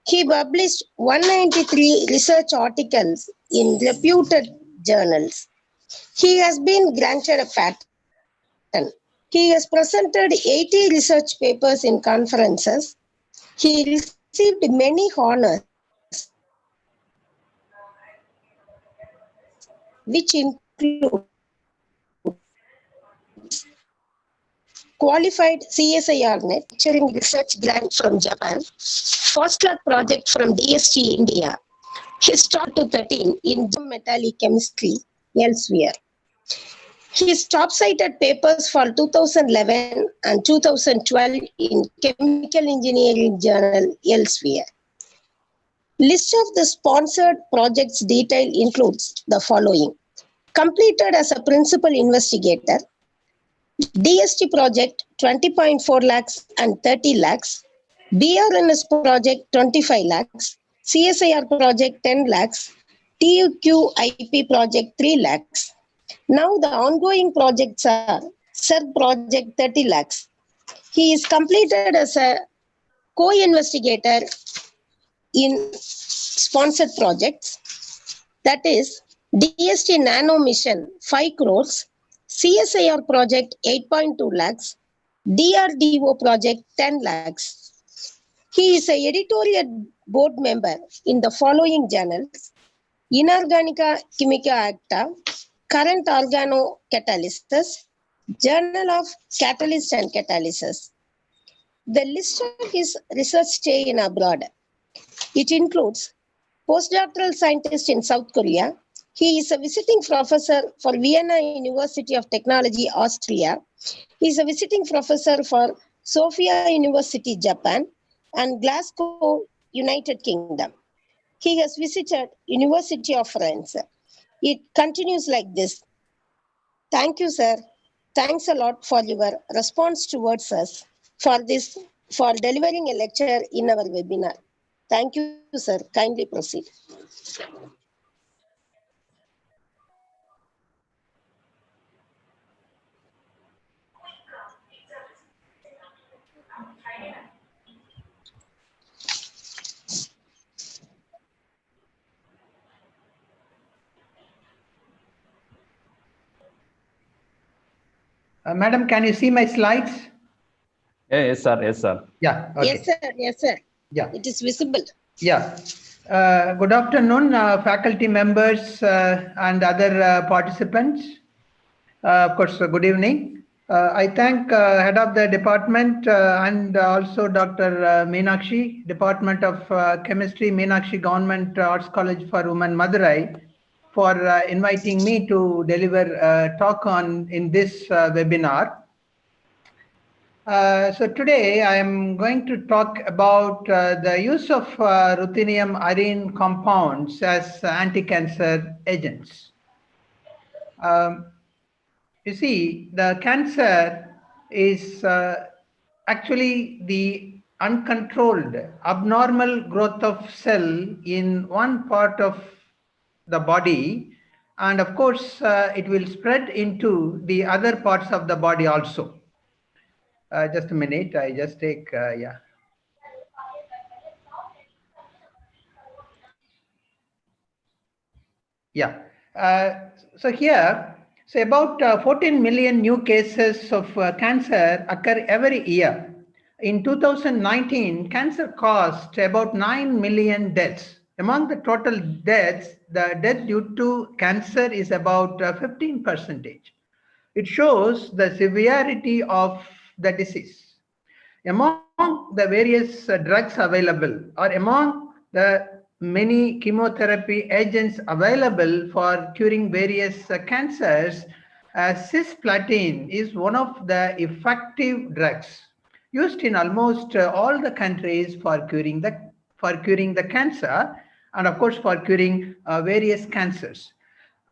He published 193 research articles in reputed journals. He has been granted a patent. He has presented 80 research papers in conferences. He received many honors, which include qualified CSIR net, lecturing research grant from Japan, postdoc project from DST India, his top 13 in metallic chemistry elsewhere. His top cited papers for 2011 and 2012 in Chemical Engineering Journal elsewhere. List of the sponsored projects detail includes the following. Completed as a principal investigator, DST project 20.4 lakhs and 30 lakhs, BRNS project 25 lakhs, CSIR project 10 lakhs, TUQIP project 3 lakhs. Now the ongoing projects are CERB project 30 lakhs. He is completed as a co-investigator in sponsored projects, that is DST Nano Mission 5 crores, CSIR project 8.2 lakhs, DRDO project 10 lakhs. He is a editorial board member in the following journals: Inorganica Chimica Acta, Current Organocatalysis, Journal of Catalyst and Catalysis. The list of his research stay in abroad. It includes postdoctoral scientist in South Korea. He is a visiting professor for Vienna University of Technology, Austria. He is a visiting professor for Sofia University, Japan, and Glasgow, United Kingdom. He has visited University of France. It continues like this. Thank you, sir. Thanks a lot for your response towards us for delivering a lecture in our webinar. Thank you, sir. Kindly proceed. Madam, can you see my slides? Yes, sir. Yes, sir. Yeah. Okay. Yes, sir. Yes, sir. Yeah. It is visible. Yeah. Good afternoon, faculty members and other participants. Of course, good evening. I thank head of the department and also Dr. Meenakshi, Department of Chemistry, Meenakshi Government Arts College for Women, Madurai, for inviting me to deliver a talk in this webinar. So today I am going to talk about the use of ruthenium-arene compounds as anti-cancer agents. You see, the cancer is actually the uncontrolled abnormal growth of cell in one part of the body, and of course it will spread into the other parts of the body also. Just a minute, I just take, yeah. Yeah, so here, so about 14 million new cases of cancer occur every year. In 2019, cancer caused about 9 million deaths. Among the total deaths, the death due to cancer is about 15%. It shows the severity of the disease. Among the various drugs available, or among the many chemotherapy agents available for curing various cancers, cisplatin is one of the effective drugs used in almost all the countries for curing the cancer, and of course for curing various cancers.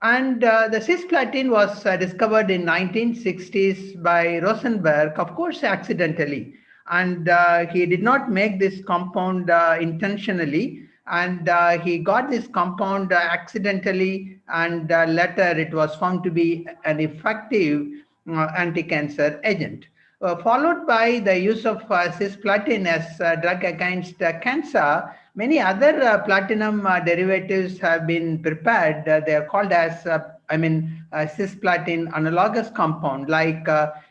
And the cisplatin was discovered in 1960s by Rosenberg, of course accidentally, and he did not make this compound intentionally, and he got this compound accidentally, and later it was found to be an effective anti-cancer agent. followed by the use of cisplatin as a drug against cancer. Many other platinum derivatives have been prepared. They are called as, cisplatin analogous compound like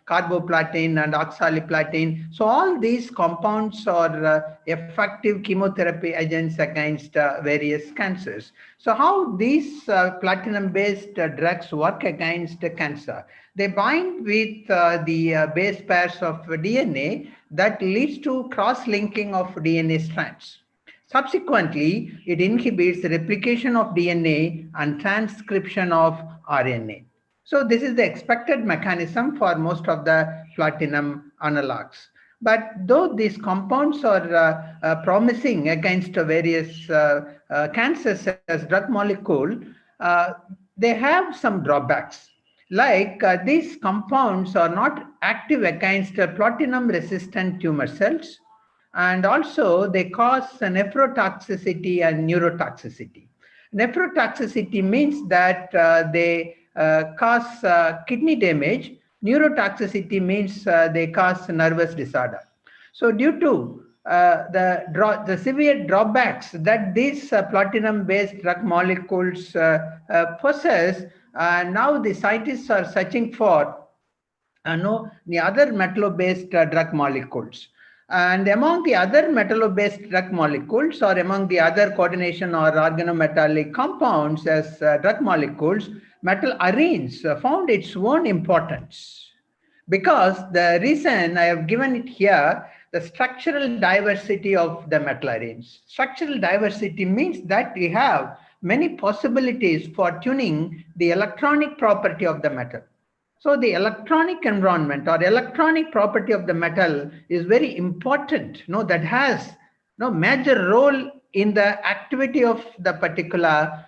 carboplatin and oxaliplatin. So all these compounds are effective chemotherapy agents against various cancers. So how these platinum-based drugs work against cancer? They bind with the base pairs of DNA that leads to cross-linking of DNA strands. Subsequently, it inhibits replication of DNA and transcription of RNA. So this is the expected mechanism for most of the platinum analogs. But though these compounds are promising against various cancers as drug molecule, they have some drawbacks. Like these compounds are not active against platinum-resistant tumor cells, and also they cause nephrotoxicity and neurotoxicity. Nephrotoxicity means that they cause kidney damage. Neurotoxicity means they cause nervous disorder. So due to the severe drawbacks that these platinum-based drug molecules possess, now the scientists are searching for the other metallo-based drug molecules. And among the other metallo-based drug molecules, or among the other coordination or organometallic compounds as drug molecules, metal arenes found its own importance. Because the reason I have given it here, the structural diversity of the metal arenes. Structural diversity means that we have many possibilities for tuning the electronic property of the metal. So the electronic environment or electronic property of the metal is very important, that has no major role in the activity of the particular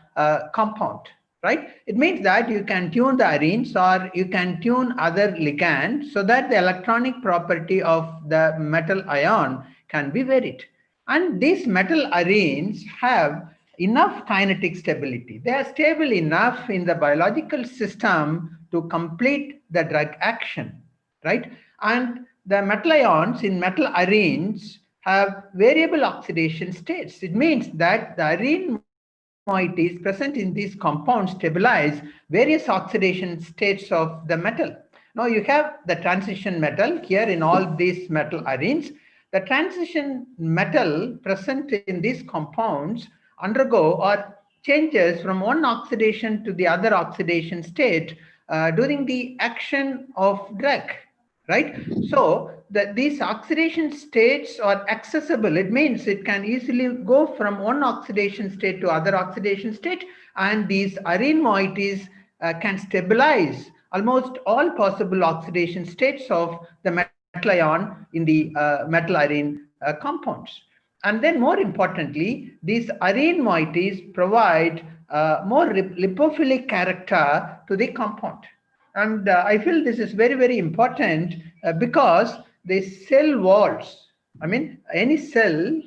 compound, right? It means that you can tune the arenes or you can tune other ligands so that the electronic property of the metal ion can be varied. And these metal arenes have enough kinetic stability. They are stable enough in the biological system to complete the drug action, right? And the metal ions in metal arenes have variable oxidation states. It means that the arene moieties present in these compounds stabilize various oxidation states of the metal. Now you have the transition metal here in all these metal arenes. The transition metal present in these compounds undergo or changes from one oxidation to the other oxidation state during the action of drug, right? So these oxidation states are accessible. It means it can easily go from one oxidation state to other oxidation state, and these arene moieties can stabilize almost all possible oxidation states of the metal ion in the metal arene compounds. And then more importantly, these arene moieties provide more lipophilic character to the compound. And I feel this is very, very important because the cell walls, any cell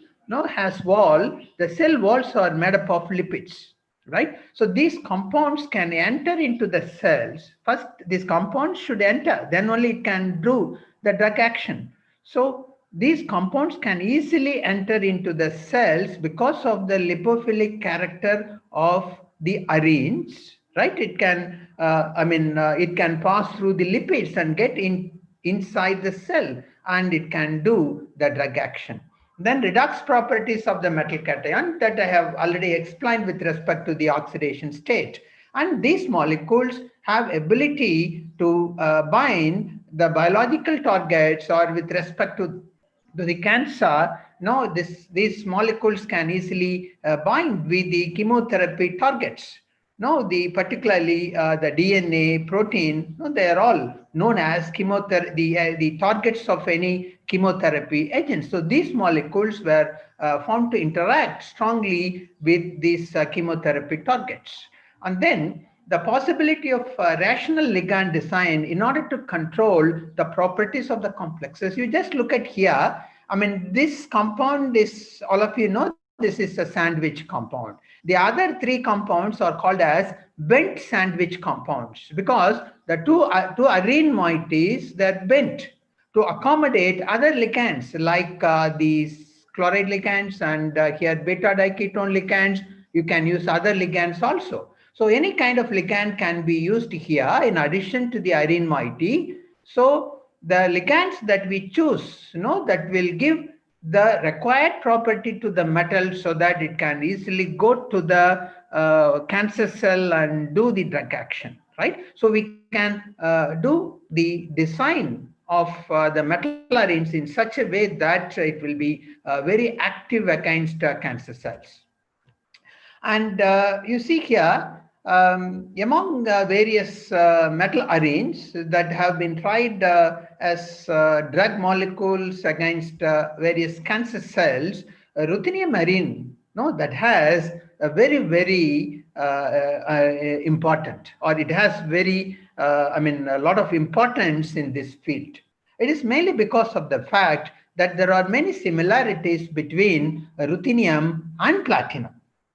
has wall, the cell walls are made up of lipids, right? So these compounds can enter into the cells. First, these compounds should enter, then only it can do the drug action. So these compounds can easily enter into the cells because of the lipophilic character of the arenes, right? It can, it can pass through the lipids and get inside the cell, and it can do the drug action. Then redox properties of the metal cation that I have already explained with respect to the oxidation state. And these molecules have ability to bind the biological targets, or with respect to the cancer, these molecules can easily bind with the chemotherapy targets. Particularly the DNA, protein, they are all known as chemotherapy, the targets of any chemotherapy agent. So these molecules were found to interact strongly with these chemotherapy targets. And then the possibility of rational ligand design in order to control the properties of the complexes. You just look at here. This compound is, all of you know, this is a sandwich compound. The other three compounds are called as bent sandwich compounds because the two arene moieties, they're bent. to accommodate other ligands like these chloride ligands and here beta diketone ligands. You can use other ligands also. So any kind of ligand can be used here in addition to the ARENE moiety. So the ligands that we choose, that will give the required property to the metal so that it can easily go to the cancer cell and do the drug action, right? So we can do the design of the metal arenes in such a way that it will be very active against cancer cells. And you see here, among various metal arenes that have been tried as drug molecules against various cancer cells, ruthenium-arene, that has a very, very important, or it has very, a lot of importance in this field. It is mainly because of the fact that there are many similarities between ruthenium and platinum.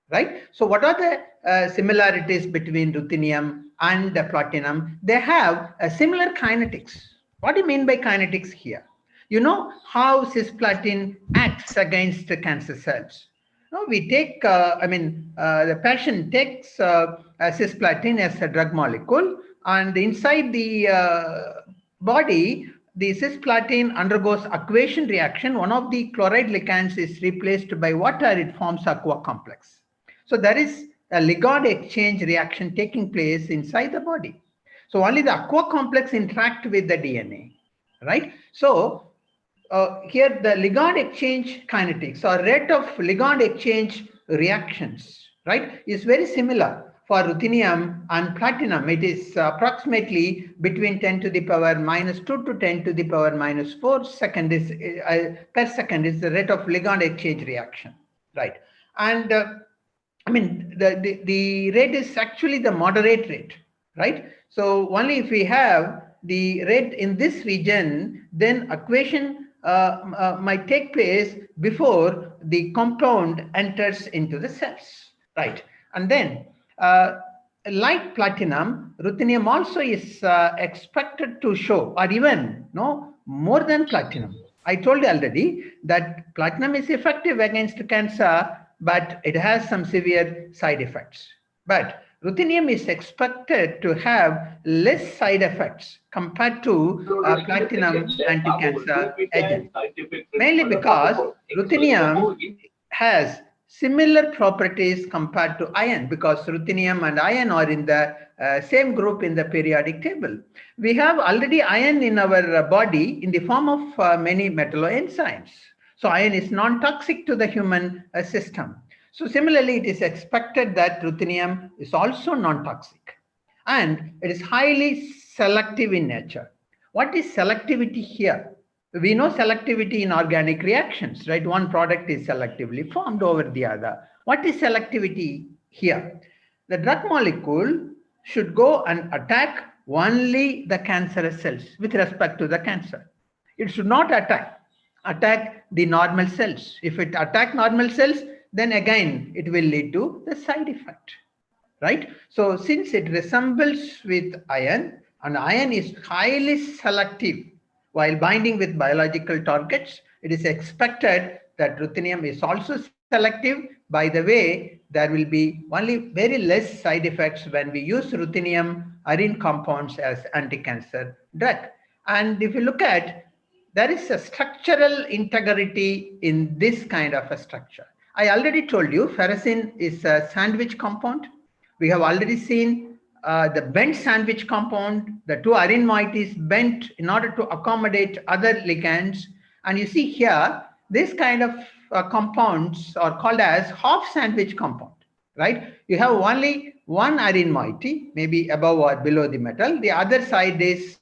Right? So what are the similarities between ruthenium and platinum? They have a similar kinetics. What do you mean by kinetics here? You know how cisplatin acts against the cancer cells. No, we take, the patient takes cisplatin as a drug molecule, and inside the body, the cisplatin undergoes aquation reaction. One of the chloride ligands is replaced by water, it forms aqua complex. So there is a ligand exchange reaction taking place inside the body. So only the aqua complex interact with the DNA, right? So here the ligand exchange kinetics or rate of ligand exchange reactions, right, is very similar for ruthenium and platinum. It is approximately between 10 to the power minus 2 to 10 to the power minus 4 second is, per second is the rate of ligand exchange reaction, right? And the rate is actually the moderate rate, right? So only if we have the rate in this region, then aquation might take place before the compound enters into the cells, right? And then, like platinum, ruthenium also is expected to show, or even more than platinum. I told you already that platinum is effective against cancer, but it has some severe side effects. But ruthenium is expected to have less side effects compared to platinum anti-cancer agent, mainly because ruthenium has similar properties compared to iron, because ruthenium and iron are in the same group in the periodic table. We have already iron in our body in the form of many metalloenzymes. So iron is non-toxic to the human system. So similarly, it is expected that ruthenium is also non-toxic, and it is highly selective in nature. What is selectivity here? We know selectivity in organic reactions, right? One product is selectively formed over the other. What is selectivity here? The drug molecule should go and attack only the cancerous cells with respect to the cancer. It should not attack the normal cells. If it attacks normal cells, then again it will lead to the side effect, right? So since it resembles with iron, and iron is highly selective while binding with biological targets, it is expected that ruthenium is also selective. By the way, there will be only very less side effects when we use ruthenium-arene compounds as anti-cancer drug. And if you look at, there is a structural integrity in this kind of a structure. I already told you ferrocene is a sandwich compound. We have already seen the bent sandwich compound. The two ARENE moieties bent in order to accommodate other ligands. And you see here, this kind of compounds are called as half sandwich compound, right? You have only one ARENE moiety, maybe above or below the metal. The other side is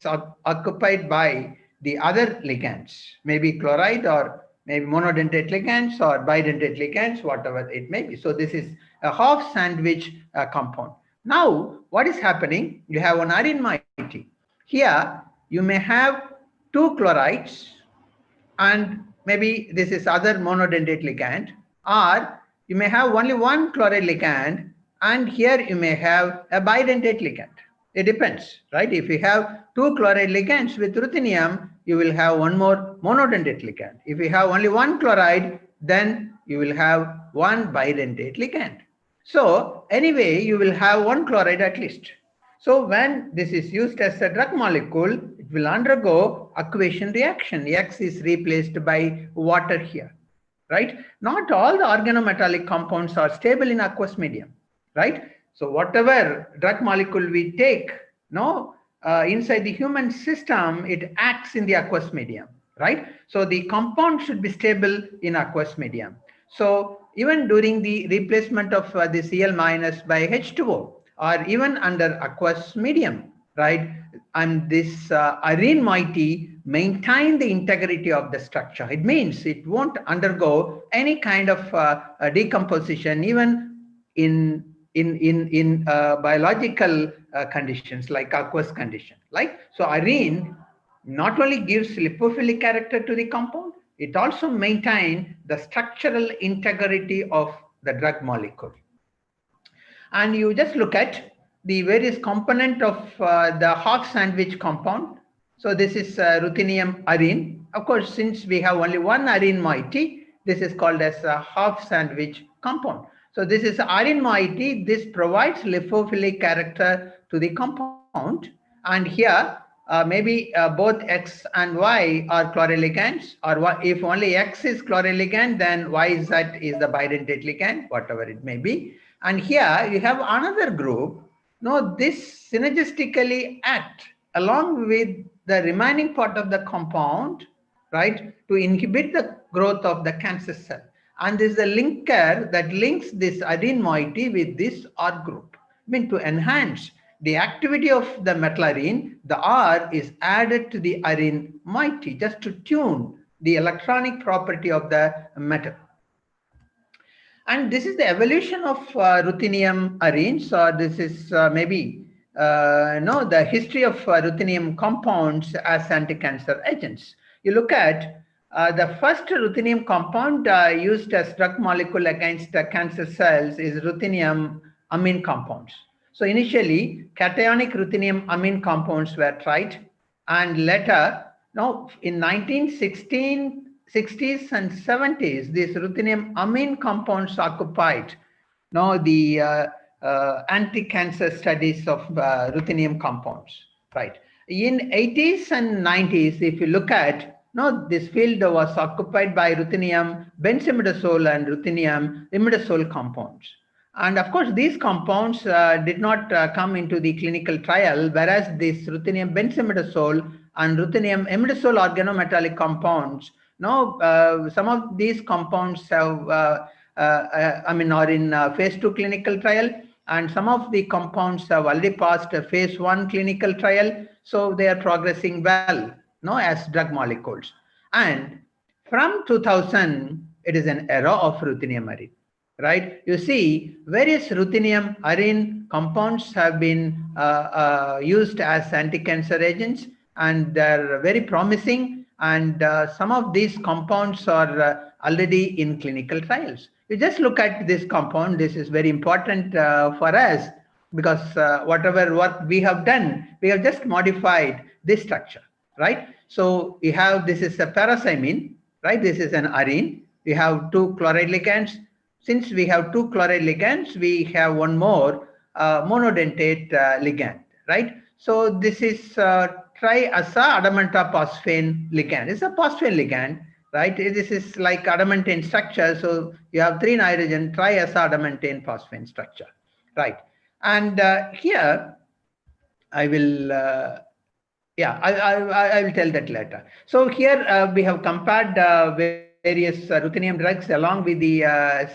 occupied by the other ligands, maybe chloride or maybe monodentate ligands or bidentate ligands, whatever it may be. So this is a half sandwich compound. Now, what is happening? You have an ARENE moiety. Here, you may have two chlorides, and maybe this is other monodentate ligand, or you may have only one chloride ligand, and here you may have a bidentate ligand. It depends, right? If you have two chloride ligands with ruthenium, you will have one more monodentate ligand. If you have only one chloride, then you will have one bidentate ligand. So anyway, you will have one chloride at least. So when this is used as a drug molecule, it will undergo aquation reaction. X is replaced by water here, right? Not all the organometallic compounds are stable in aqueous medium, right? So whatever drug molecule we take, inside the human system, it acts in the aqueous medium, right? So the compound should be stable in aqueous medium. So even during the replacement of the Cl minus by H2O, or even under aqueous medium, right? And this ARENE moiety maintain the integrity of the structure. It means it won't undergo any kind of decomposition, even in biological conditions like aqueous condition. So ARENE not only gives lipophilic character to the compound, it also maintains the structural integrity of the drug molecule. And you just look at the various component of the half sandwich compound. So this is ruthenium-arene. Of course, since we have only one ARENE moiety, this is called as a half sandwich compound. So this is ARENE moiety. This provides lipophilic character to the compound. And here, maybe both X and Y are chloroligand, or if only X is chloroligand, then YZ is the bidentate ligand, whatever it may be. And here you have another group. This synergistically act along with the remaining part of the compound, right, to inhibit the growth of the cancer cell. And this is the linker that links this ARENE moiety with this R group. I mean, to enhance the activity of the metal ARENE, the R is added to the ARENE moiety just to tune the electronic property of the metal. And this is the evolution of ruthenium-arenes. This is maybe the history of ruthenium compounds as anti-cancer agents. You look at the first ruthenium compound used as drug molecule against cancer cells is ruthenium-amine compounds. So initially, cationic ruthenium-amine compounds were tried, and later, in 1960s and 70s, these ruthenium-amine compounds occupied the anti-cancer studies of ruthenium compounds, right? In 80s and 90s, if you look at, this field was occupied by ruthenium benzimidazole and ruthenium imidazole compounds. And of course, these compounds did not come into the clinical trial, whereas this ruthenium benzimidazole and ruthenium imidazole organometallic compounds, some of these compounds have, are in phase 2 clinical trial, and some of the compounds have already passed a phase 1 clinical trial. So they are progressing well, as drug molecules. And from 2000, it is an era of ruthenium-arene, right? You see, various ruthenium-arene compounds have been used as anti-cancer agents, and they're very promising. And some of these compounds are already in clinical trials. You just look at this compound. This is very important for us, because whatever work we have done, we have just modified this structure, right? So we have, this is a para-cymene, right? This is an arene. We have 2 chloride ligands. Since we have 2 chloride ligands, we have one more monodentate ligand, right? So this is triaza-adamanta-phosphane ligand. It's a phosphane ligand, right? This is like adamantane structure. So you have 3 nitrogen triaza-adamantane phosphane structure, right? And here I will, I will tell that later. So here we have compared various ruthenium drugs along with the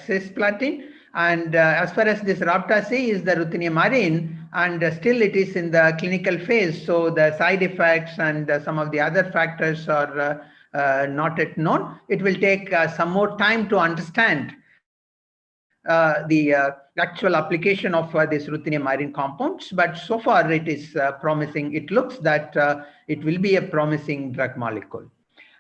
cisplatin. And as far as this Rapta-C is the ruthenium-arene, and still it is in the clinical phase. So the side effects and some of the other factors are not yet known. It will take some more time to understand the actual application of this ruthenium-arene compounds. But so far it is promising. It looks that it will be a promising drug molecule.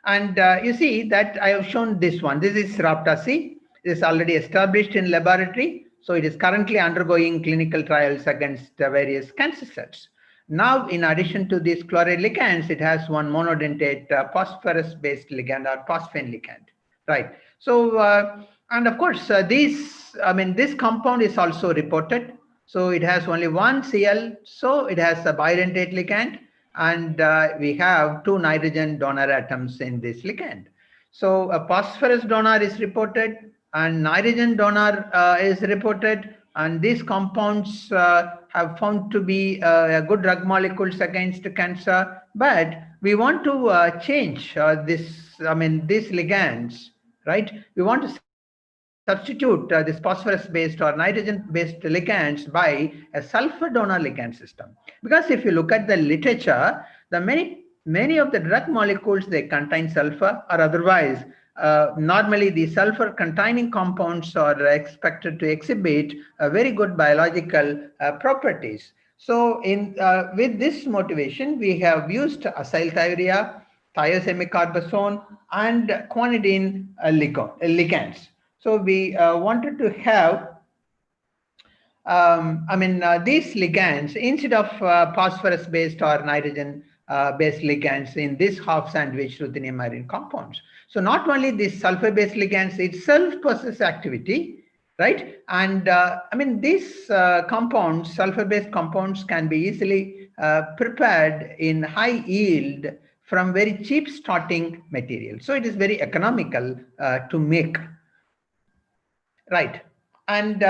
And you see that I have shown this one. This is Rapta-C. It is already established in laboratory. So it is currently undergoing clinical trials against various cancer cells. Now, in addition to these chloride ligands, it has one monodentate phosphorus-based ligand or phosphine ligand, right? So, and of course, this compound is also reported. So it has only one Cl, so it has a bidentate ligand, and we have 2 nitrogen donor atoms in this ligand. So a phosphorus donor is reported, and nitrogen donor is reported, and these compounds have found to be good drug molecules against cancer. But we want to change these ligands, right? We want to substitute this phosphorus-based or nitrogen-based ligands by a sulfur donor ligand system. Because if you look at the literature, the many of the drug molecules, they contain sulfur, or otherwise normally the sulfur containing compounds are expected to exhibit very good biological properties. So with this motivation, we have used acyl-thiourea, thiosemicarbazone, and guanidine ligands. So we wanted to have these ligands instead of phosphorus-based or nitrogen-based ligands in this half-sandwich ruthenium-arene compounds. So not only these sulfur-based ligands itself possess activity, right? And these compounds, sulfur-based compounds, can be easily prepared in high yield from very cheap starting material. So it is very economical to make. Right, and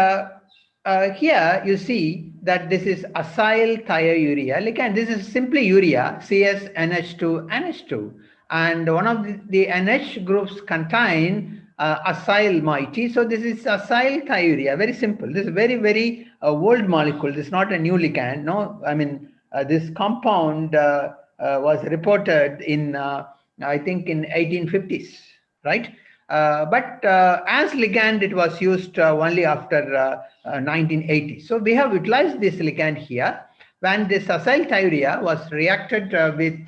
here you see that this is acyl-thiourea ligand. This is simply urea, CsNH2, NH2, and one of the NH groups contain acyl moiety. So this is acyl-thiourea. Very simple. This is very old molecule. This is not a new ligand. No, this compound was reported in I think in 1850s, right? But as ligand, it was used only after 1980. So we have utilized this ligand here. When this acyl-thiourea was reacted with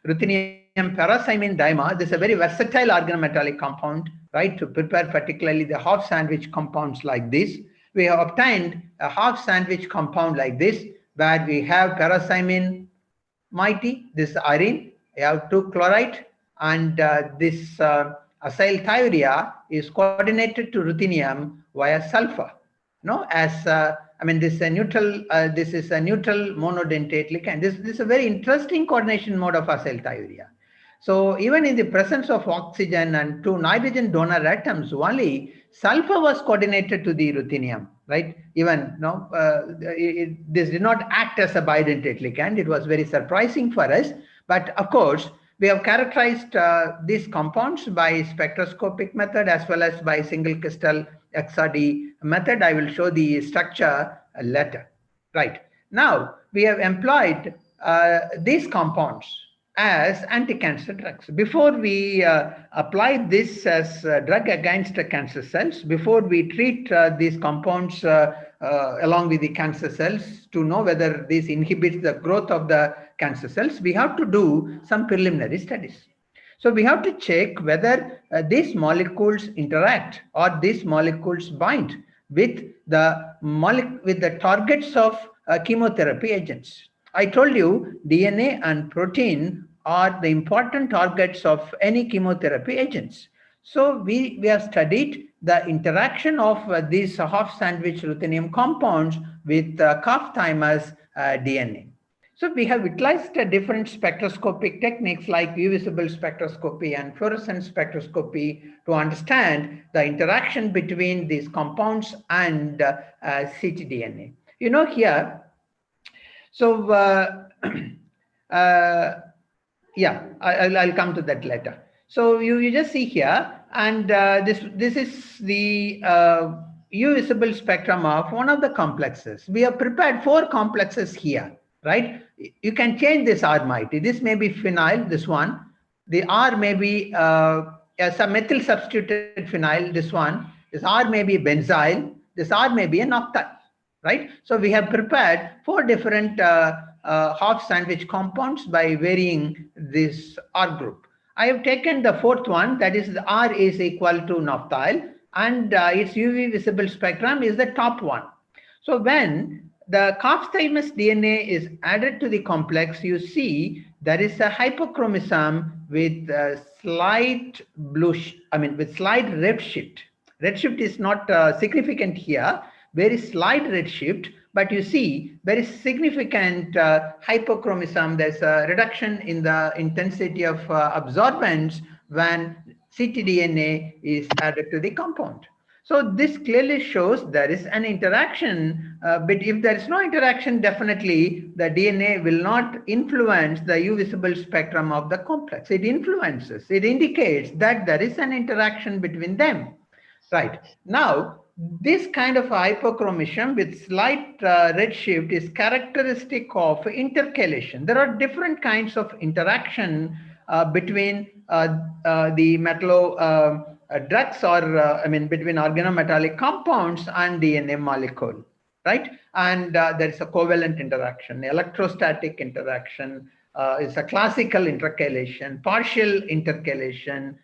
ruthenium-arenes dimer, this is a very versatile organometallic compound, right? To prepare particularly the half sandwich compounds like this. We have obtained a half sandwich compound like this, where we have p-cymene moiety, this arene, we have 2 chloride, and this acyl-thiourea is coordinated to ruthenium via sulfur. No, as this is a neutral monodentate ligand. This is a very interesting coordination mode of acyl-thiourea. So even in the presence of oxygen and 2 nitrogen donor atoms, only sulfur was coordinated to the ruthenium, right? Even this did not act as a bidentate ligand. It was very surprising for us, but of course, we have characterized these compounds by spectroscopic method as well as by single crystal XRD method. I will show the structure later. Right. Now, we have employed these compounds as anti-cancer drugs. Before we apply this as a drug against cancer cells, before we treat these compounds along with the cancer cells to know whether this inhibits the growth of the cancer cells, we have to do some preliminary studies. So we have to check whether these molecules interact or these molecules bind with the targets of chemotherapy agents. I told you DNA and protein are the important targets of any chemotherapy agents. So we have studied the interaction of these half sandwich ruthenium compounds with calf thymus DNA. So we have utilized different spectroscopic techniques like visible spectroscopy and fluorescence spectroscopy to understand the interaction between these compounds and ctDNA. You know here, so yeah, I'll come to that later. So you just see here, and this is the visible spectrum of one of the complexes. We have prepared 4 complexes here, right? You can change this R moiety. This may be phenyl, this one. The R may be some methyl substituted phenyl, this one. This R may be benzyl. This R may be a noctyl, right? So we have prepared 4 different half sandwich compounds by varying this R group. I have taken the 4th one, that is the R is equal to noctyl, and its UV visible spectrum is the top one. So when the calf-thymus DNA is added to the complex, you see there is a hypochromosome with a slight bluish, with slight redshift. Redshift is not significant here, very slight redshift, but you see very significant hypochromosome. There's a reduction in the intensity of absorbance when ctDNA is added to the compound. So this clearly shows there is an interaction, but if there is no interaction, definitely the DNA will not influence the U visible spectrum of the complex. It influences, it indicates that there is an interaction between them. Right. Now, this kind of hypochromosome with slight redshift is characteristic of intercalation. There are different kinds of interaction between the metallo drugs or between organometallic compounds and DNA molecule, right? And there is a covalent interaction, electrostatic interaction, is a classical intercalation, partial intercalation,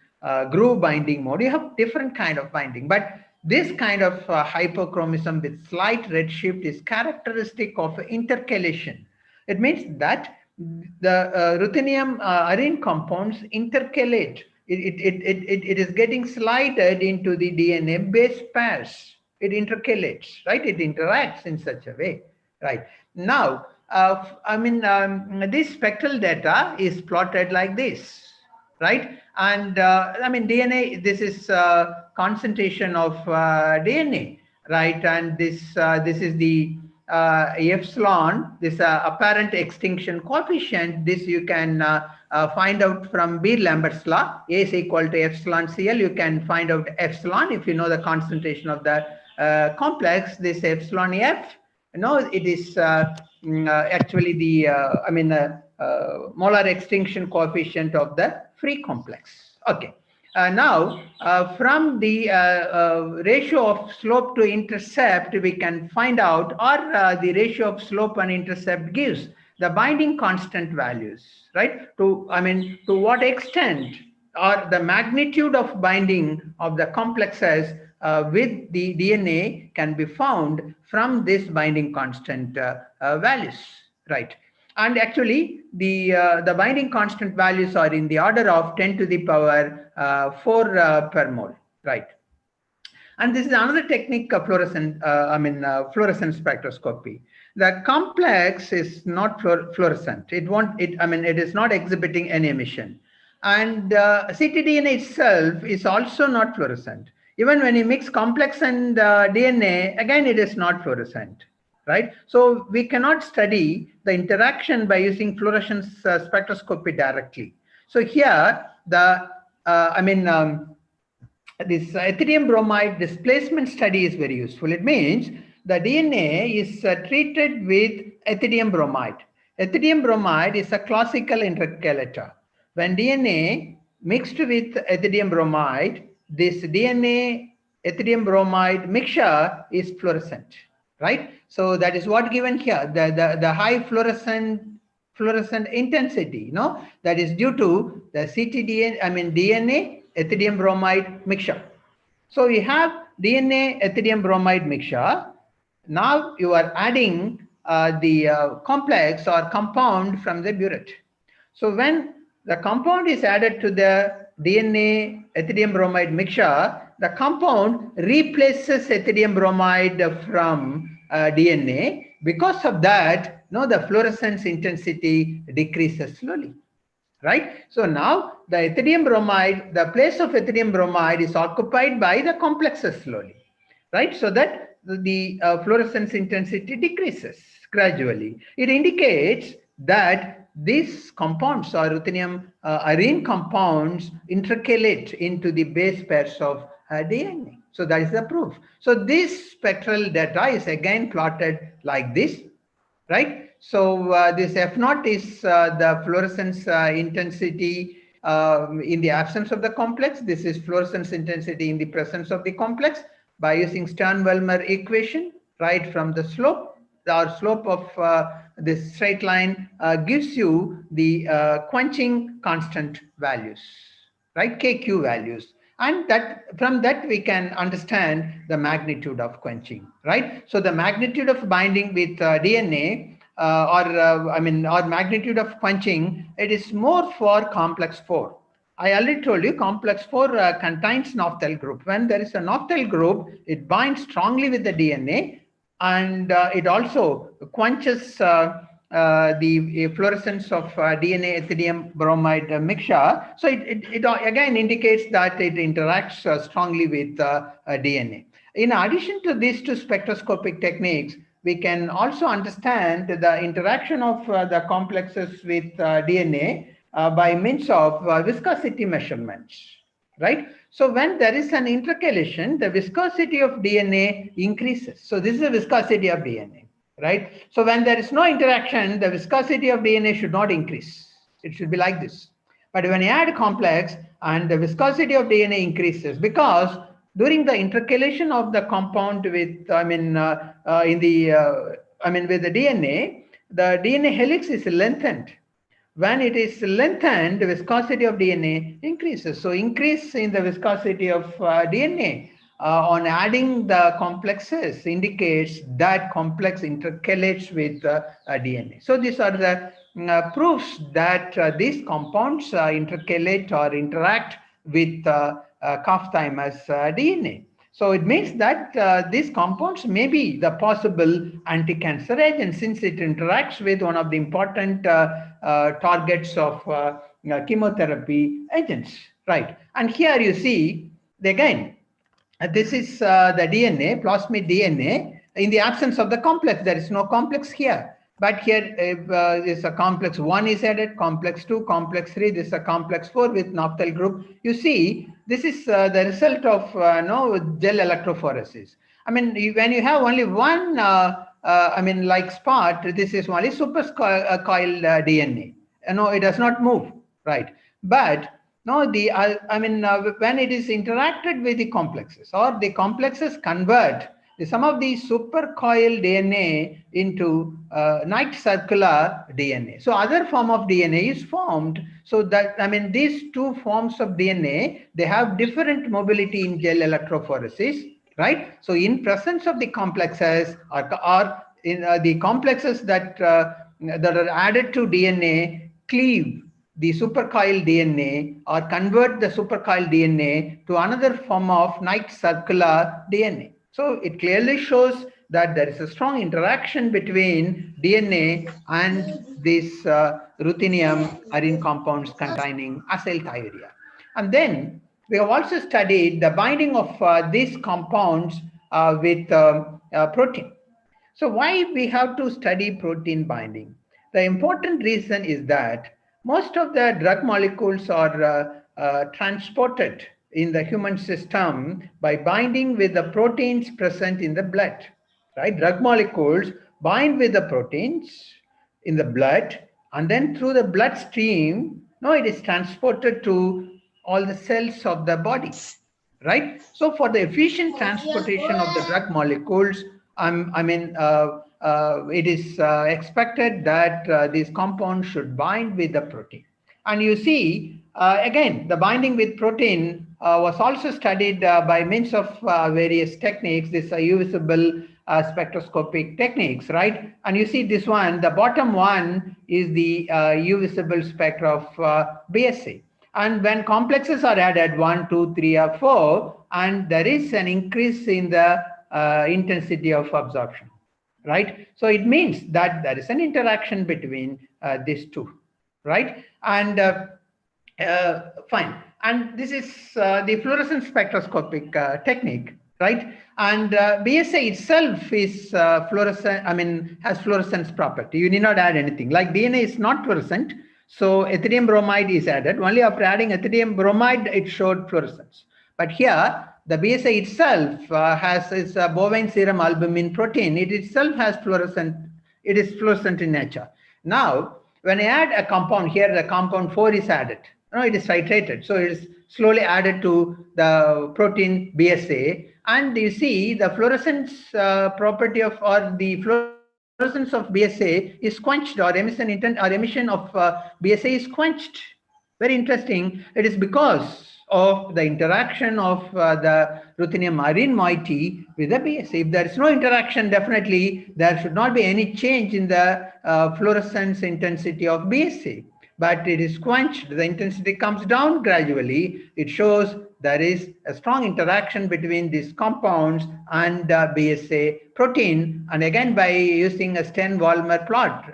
groove binding mode. You have different kind of binding, but this kind of hypochromosome with slight redshift is characteristic of intercalation. It means that the ruthenium-arene compounds intercalate. It is getting slided into the DNA base pairs. It intercalates, right? It interacts in such a way, right? Now, this spectral data is plotted like this, right? And DNA, this is concentration of DNA, right? And this is the epsilon, this apparent extinction coefficient. This you can find out from Beer-Lambert's law. A is equal to epsilon Cl. You can find out epsilon if you know the concentration of the complex. This epsilon F, it is actually the molar extinction coefficient of the free complex. Okay. Now, from the ratio of slope to intercept, we can find out, or the ratio of slope and intercept gives the binding constant values, right? To what extent or the magnitude of binding of the complexes with the DNA can be found from this binding constant values, right? And actually, the binding constant values are in the order of 10 to the power 4 per mole, right? And this is another technique of fluorescent spectroscopy. The complex is not fluorescent. It is not exhibiting any emission. And ctDNA itself is also not fluorescent. Even when you mix complex and DNA, again, it is not fluorescent. Right? So we cannot study the interaction by using fluorescence spectroscopy directly. So here, this ethidium bromide displacement study is very useful. It means the DNA is treated with ethidium bromide. Ethidium bromide is a classical intercalator. When DNA mixed with ethidium bromide, this DNA ethidium bromide mixture is fluorescent. Right, so that is what given here. The high fluorescent intensity, that is due to the DNA ethidium bromide mixture. So we have DNA ethidium bromide mixture. Now you are adding the complex or compound from the burette. So when the compound is added to the DNA ethidium bromide mixture, the compound replaces ethidium bromide from DNA. Because of that, the fluorescence intensity decreases slowly, right? So now the ethidium bromide, the place of ethidium bromide is occupied by the complexes slowly, right? So that the fluorescence intensity decreases gradually. It indicates that these compounds or ruthenium-arene compounds intercalate into the base pairs of DNA. So that is the proof. So this spectral data is again plotted like this, right? So this F0 is the fluorescence intensity in the absence of the complex. This is fluorescence intensity in the presence of the complex by using Stern-Welmer equation, right from the slope. Our slope of this straight line gives you the quenching constant values, right? KQ values. And that from that we can understand the magnitude of quenching, right? So the magnitude of binding with DNA or magnitude of quenching, it is more for complex 4. I already told you complex 4 contains naphthyl group. When there is a naphthyl group, it binds strongly with the DNA, and it also quenches the fluorescence of DNA ethidium bromide mixture. So it again indicates that it interacts strongly with DNA. In addition to these two spectroscopic techniques, we can also understand the interaction of the complexes with DNA by means of viscosity measurements, right? So when there is an intercalation, the viscosity of DNA increases. So this is the viscosity of DNA, right? So when there is no interaction, the viscosity of DNA should not increase. It should be like this. But when you add a complex and the viscosity of DNA increases, because during the intercalation of the compound with, with the DNA helix is lengthened. When it is lengthened, the viscosity of DNA increases. So increase in the viscosity of DNA on adding the complexes indicates that complex intercalates with DNA. So these are the proofs that these compounds intercalate or interact with calf thymus DNA. So it means that these compounds may be the possible anti-cancer agent, since it interacts with one of the important targets of chemotherapy agents, right? And here you see, again, this is the DNA, plasmid DNA. In the absence of the complex, there is no complex here. But here is a complex 1 is added, complex 2, complex 3, this is a complex 4 with naphthyl group. You see, this is the result of gel electrophoresis. I mean, when you have only one, like spot, this is only supercoiled DNA. It does not move, right? But no, when it is interacted with the complexes, or the complexes convert some of the supercoiled DNA into night circular DNA. So other form of DNA is formed. So that, these two forms of DNA, they have different mobility in gel electrophoresis, right? So in presence of the complexes or in the complexes that are added to DNA cleave the supercoiled DNA or convert the supercoiled DNA to another form of night circular DNA. So it clearly shows that there is a strong interaction between DNA and these ruthenium-arene compounds containing acyl-thiourea. And then we have also studied the binding of these compounds with protein. So why we have to study protein binding? The important reason is that most of the drug molecules are transported in the human system by binding with the proteins present in the blood, right? Drug molecules bind with the proteins in the blood, and then through the bloodstream, it is transported to all the cells of the body, right? So for the efficient transportation of the drug molecules, it is expected that these compounds should bind with the protein. And you see, again, the binding with protein was also studied by means of various techniques. These are usable spectroscopic techniques, right? And you see this one, the bottom one is the U-visible spectra of BSA. And when complexes are added 1, 2, 3, or 4, and there is an increase in the intensity of absorption, right? So it means that there is an interaction between these two, right? And fine. And this is the fluorescence spectroscopic technique, right? And BSA itself is fluorescent, has fluorescence property. You need not add anything. Like DNA is not fluorescent, so ethidium bromide is added. Only after adding ethidium bromide, it showed fluorescence. But here, the BSA itself has its bovine serum albumin protein. It itself has fluorescent. It is fluorescent in nature. Now, when I add a compound here, the compound 4 is added. It is titrated. So it is slowly added to the protein BSA. And you see the fluorescence property of, or the fluorescence of BSA is quenched, or emission of BSA is quenched. Very interesting. It is because of the interaction of the ruthenium-arene moiety with the BSA. If there is no interaction, definitely there should not be any change in the fluorescence intensity of BSA. But it is quenched, the intensity comes down gradually. It shows there is a strong interaction between these compounds and BSA protein. And again, by using a Stern-Walmer plot,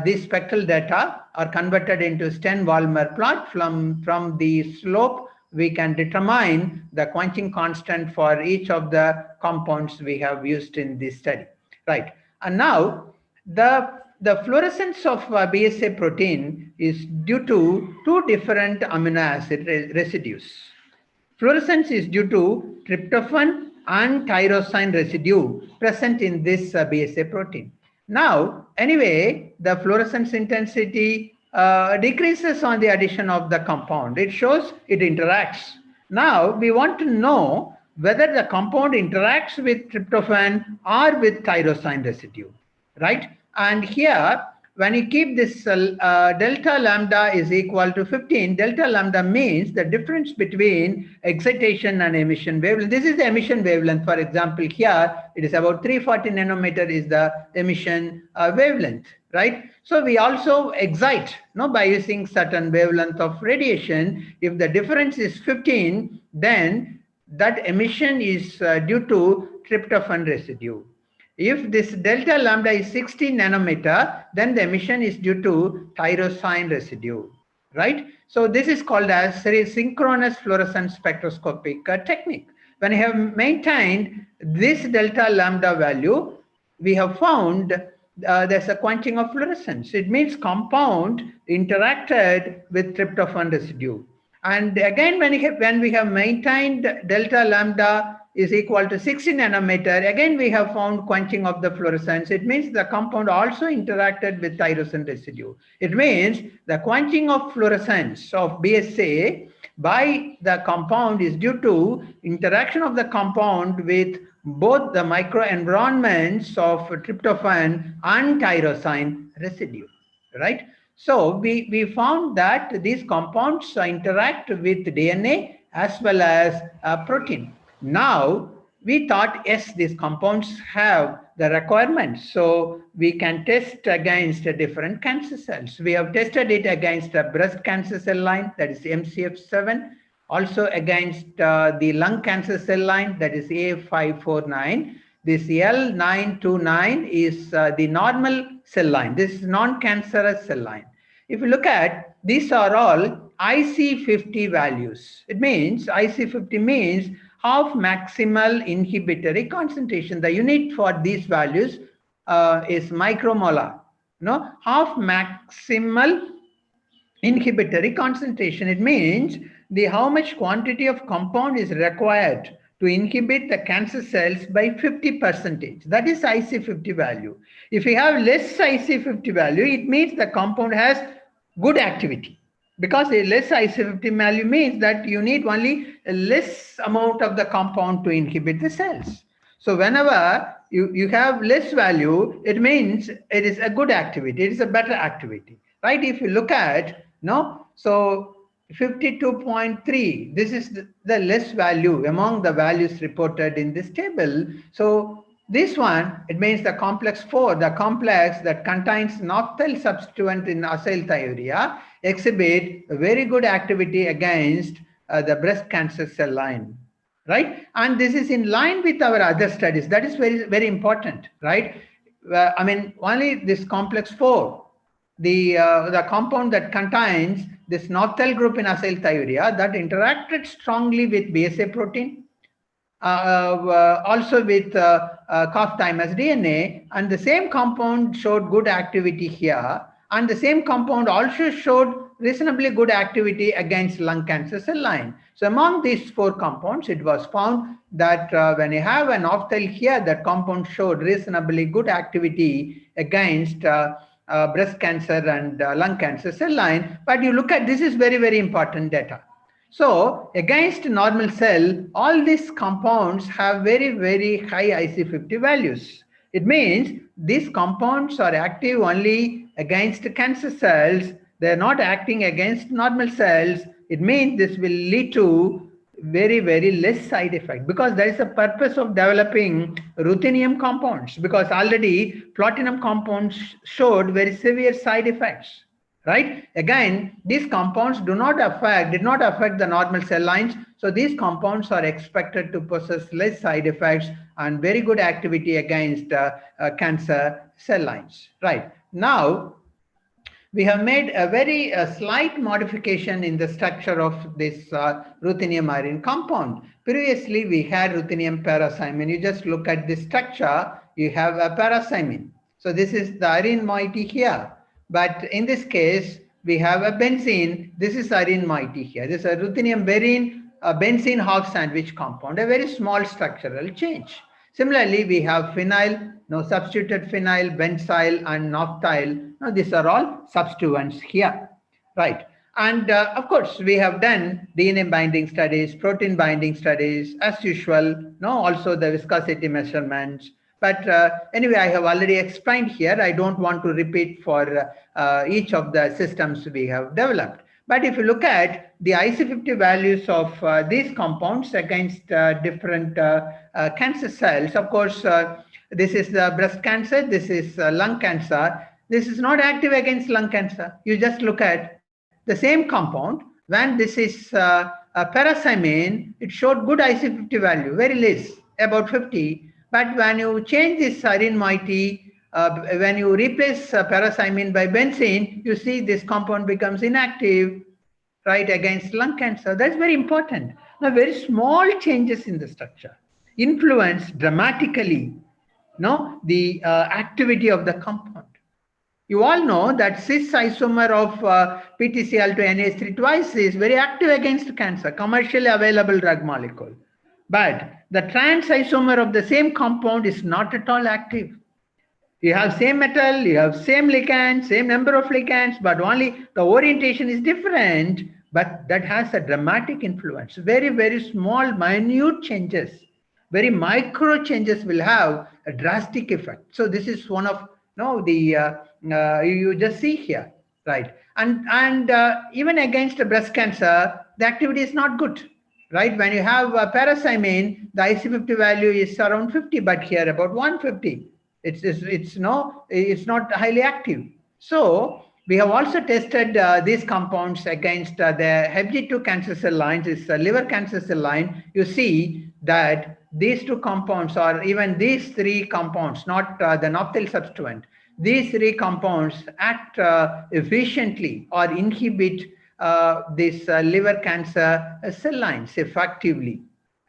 these spectral data are converted into Stern-Walmer plot. From the slope, we can determine the quenching constant for each of the compounds we have used in this study. Right. And now, the fluorescence of BSA protein is due to two different amino acid residues. Fluorescence is due to tryptophan and tyrosine residue present in this BSA protein. Now, anyway, the fluorescence intensity decreases on the addition of the compound. It shows it interacts. Now, we want to know whether the compound interacts with tryptophan or with tyrosine residue, right? And here, when you keep this delta lambda is equal to 15, delta lambda means the difference between excitation and emission wavelength. This is the emission wavelength. For example, here it is about 340 nanometer is the emission wavelength, right? So we also excite by using certain wavelength of radiation. If the difference is 15, then that emission is due to tryptophan residue. If this delta lambda is 60 nanometer, then the emission is due to tyrosine residue, right? So this is called as synchronous fluorescence spectroscopic technique. When you have maintained this delta lambda value, we have found there's a quenching of fluorescence. It means compound interacted with tryptophan residue. And again, when we have maintained delta lambda is equal to 60 nanometer, again we have found quenching of the fluorescence. It means the compound also interacted with tyrosine residue. It means the quenching of fluorescence of BSA by the compound is due to interaction of the compound with both the microenvironments of tryptophan and tyrosine residue, right? So we found that these compounds interact with DNA as well as protein. Now, we thought, yes, these compounds have the requirements, so we can test against different cancer cells. We have tested it against a breast cancer cell line, that is MCF7, also against the lung cancer cell line, that is A549. This L929 is the normal cell line. This is non-cancerous cell line. If you look at, these are all IC50 values. It means, IC50 means half maximal inhibitory concentration. The unit for these values is micromolar. Half maximal inhibitory concentration. It means how much quantity of compound is required to inhibit the cancer cells by 50%. That is IC50 value. If you have less IC50 value, it means the compound has good activity. Because a less IC50 value means that you need only a less amount of the compound to inhibit the cells. So whenever you have less value, it means it is a good activity. It is a better activity, right? If you look at, so 52.3, this is the less value among the values reported in this table. So this one, it means the complex 4, the complex that contains naphthyl substituent in acyl-thiourea, exhibit a very good activity against the breast cancer cell line, right? And this is in line with our other studies. That is very, very important, right? I mean, only this complex 4, the compound that contains this naphthyl group in acyl-thiourea that interacted strongly with BSA protein, also with calf thymus DNA, and the same compound showed good activity here, and the same compound also showed reasonably good activity against lung cancer cell line. So among these 4 compounds, it was found that when you have an naphthyl here, that compound showed reasonably good activity against breast cancer and lung cancer cell line. But you look at, this is very, very important data. So against normal cell, all these compounds have very, very high IC50 values. It means these compounds are active only against cancer cells. They are not acting against normal cells. it means this will lead to very, very less side effect, because there is a purpose of developing ruthenium compounds, because already platinum compounds showed very severe side effects, right? Again, these compounds did not affect the normal cell lines. So these compounds are expected to possess less side effects and very good activity against cancer cell lines, right? Now, we have made a very slight modification in the structure of this ruthenium-arene compound. Previously, we had ruthenium para-cymene. You just look at the structure, you have a para-cymene. So this is the arene moiety here. But in this case, we have a benzene. This is arene moiety here. This is a ruthenium-arene benzene half sandwich compound, a very small structural change. Similarly, we have phenyl, substituted phenyl, benzyl, and naphthyl. Now, these are all substituents here, right? And of course, we have done DNA binding studies, protein binding studies, as usual. Also the viscosity measurements. But anyway, I have already explained here. I don't want to repeat for each of the systems we have developed. But if you look at the IC50 values of these compounds against different cancer cells, of course, this is the breast cancer, this is lung cancer. This is not active against lung cancer. You just look at the same compound. When this is a para-cymene, it showed good IC50 value, very less, about 50. But when you change this arene moiety, when you replace para-cymene by benzene, you see this compound becomes inactive, right, against lung cancer. That's very important. Now, very small changes in the structure influence dramatically the activity of the compound. You all know that cis isomer of PTCl2NH3 twice is very active against cancer, commercially available drug molecule. But the trans isomer of the same compound is not at all active. You have same metal, you have same ligand, same number of ligands, but only the orientation is different, but that has a dramatic influence. Very, very small, minute changes, very micro changes will have a drastic effect. So this is one of you just see here, right? And even against breast cancer, the activity is not good, right? When you have para-cymene, the IC50 value is around 50, but here about 150. It's not highly active. So we have also tested these compounds against the HEBG2 cancer cell lines. It's a liver cancer cell line. You see that these two compounds, or even these three compounds, not the naphthyl substituent, these three compounds act efficiently or inhibit this liver cancer cell lines effectively,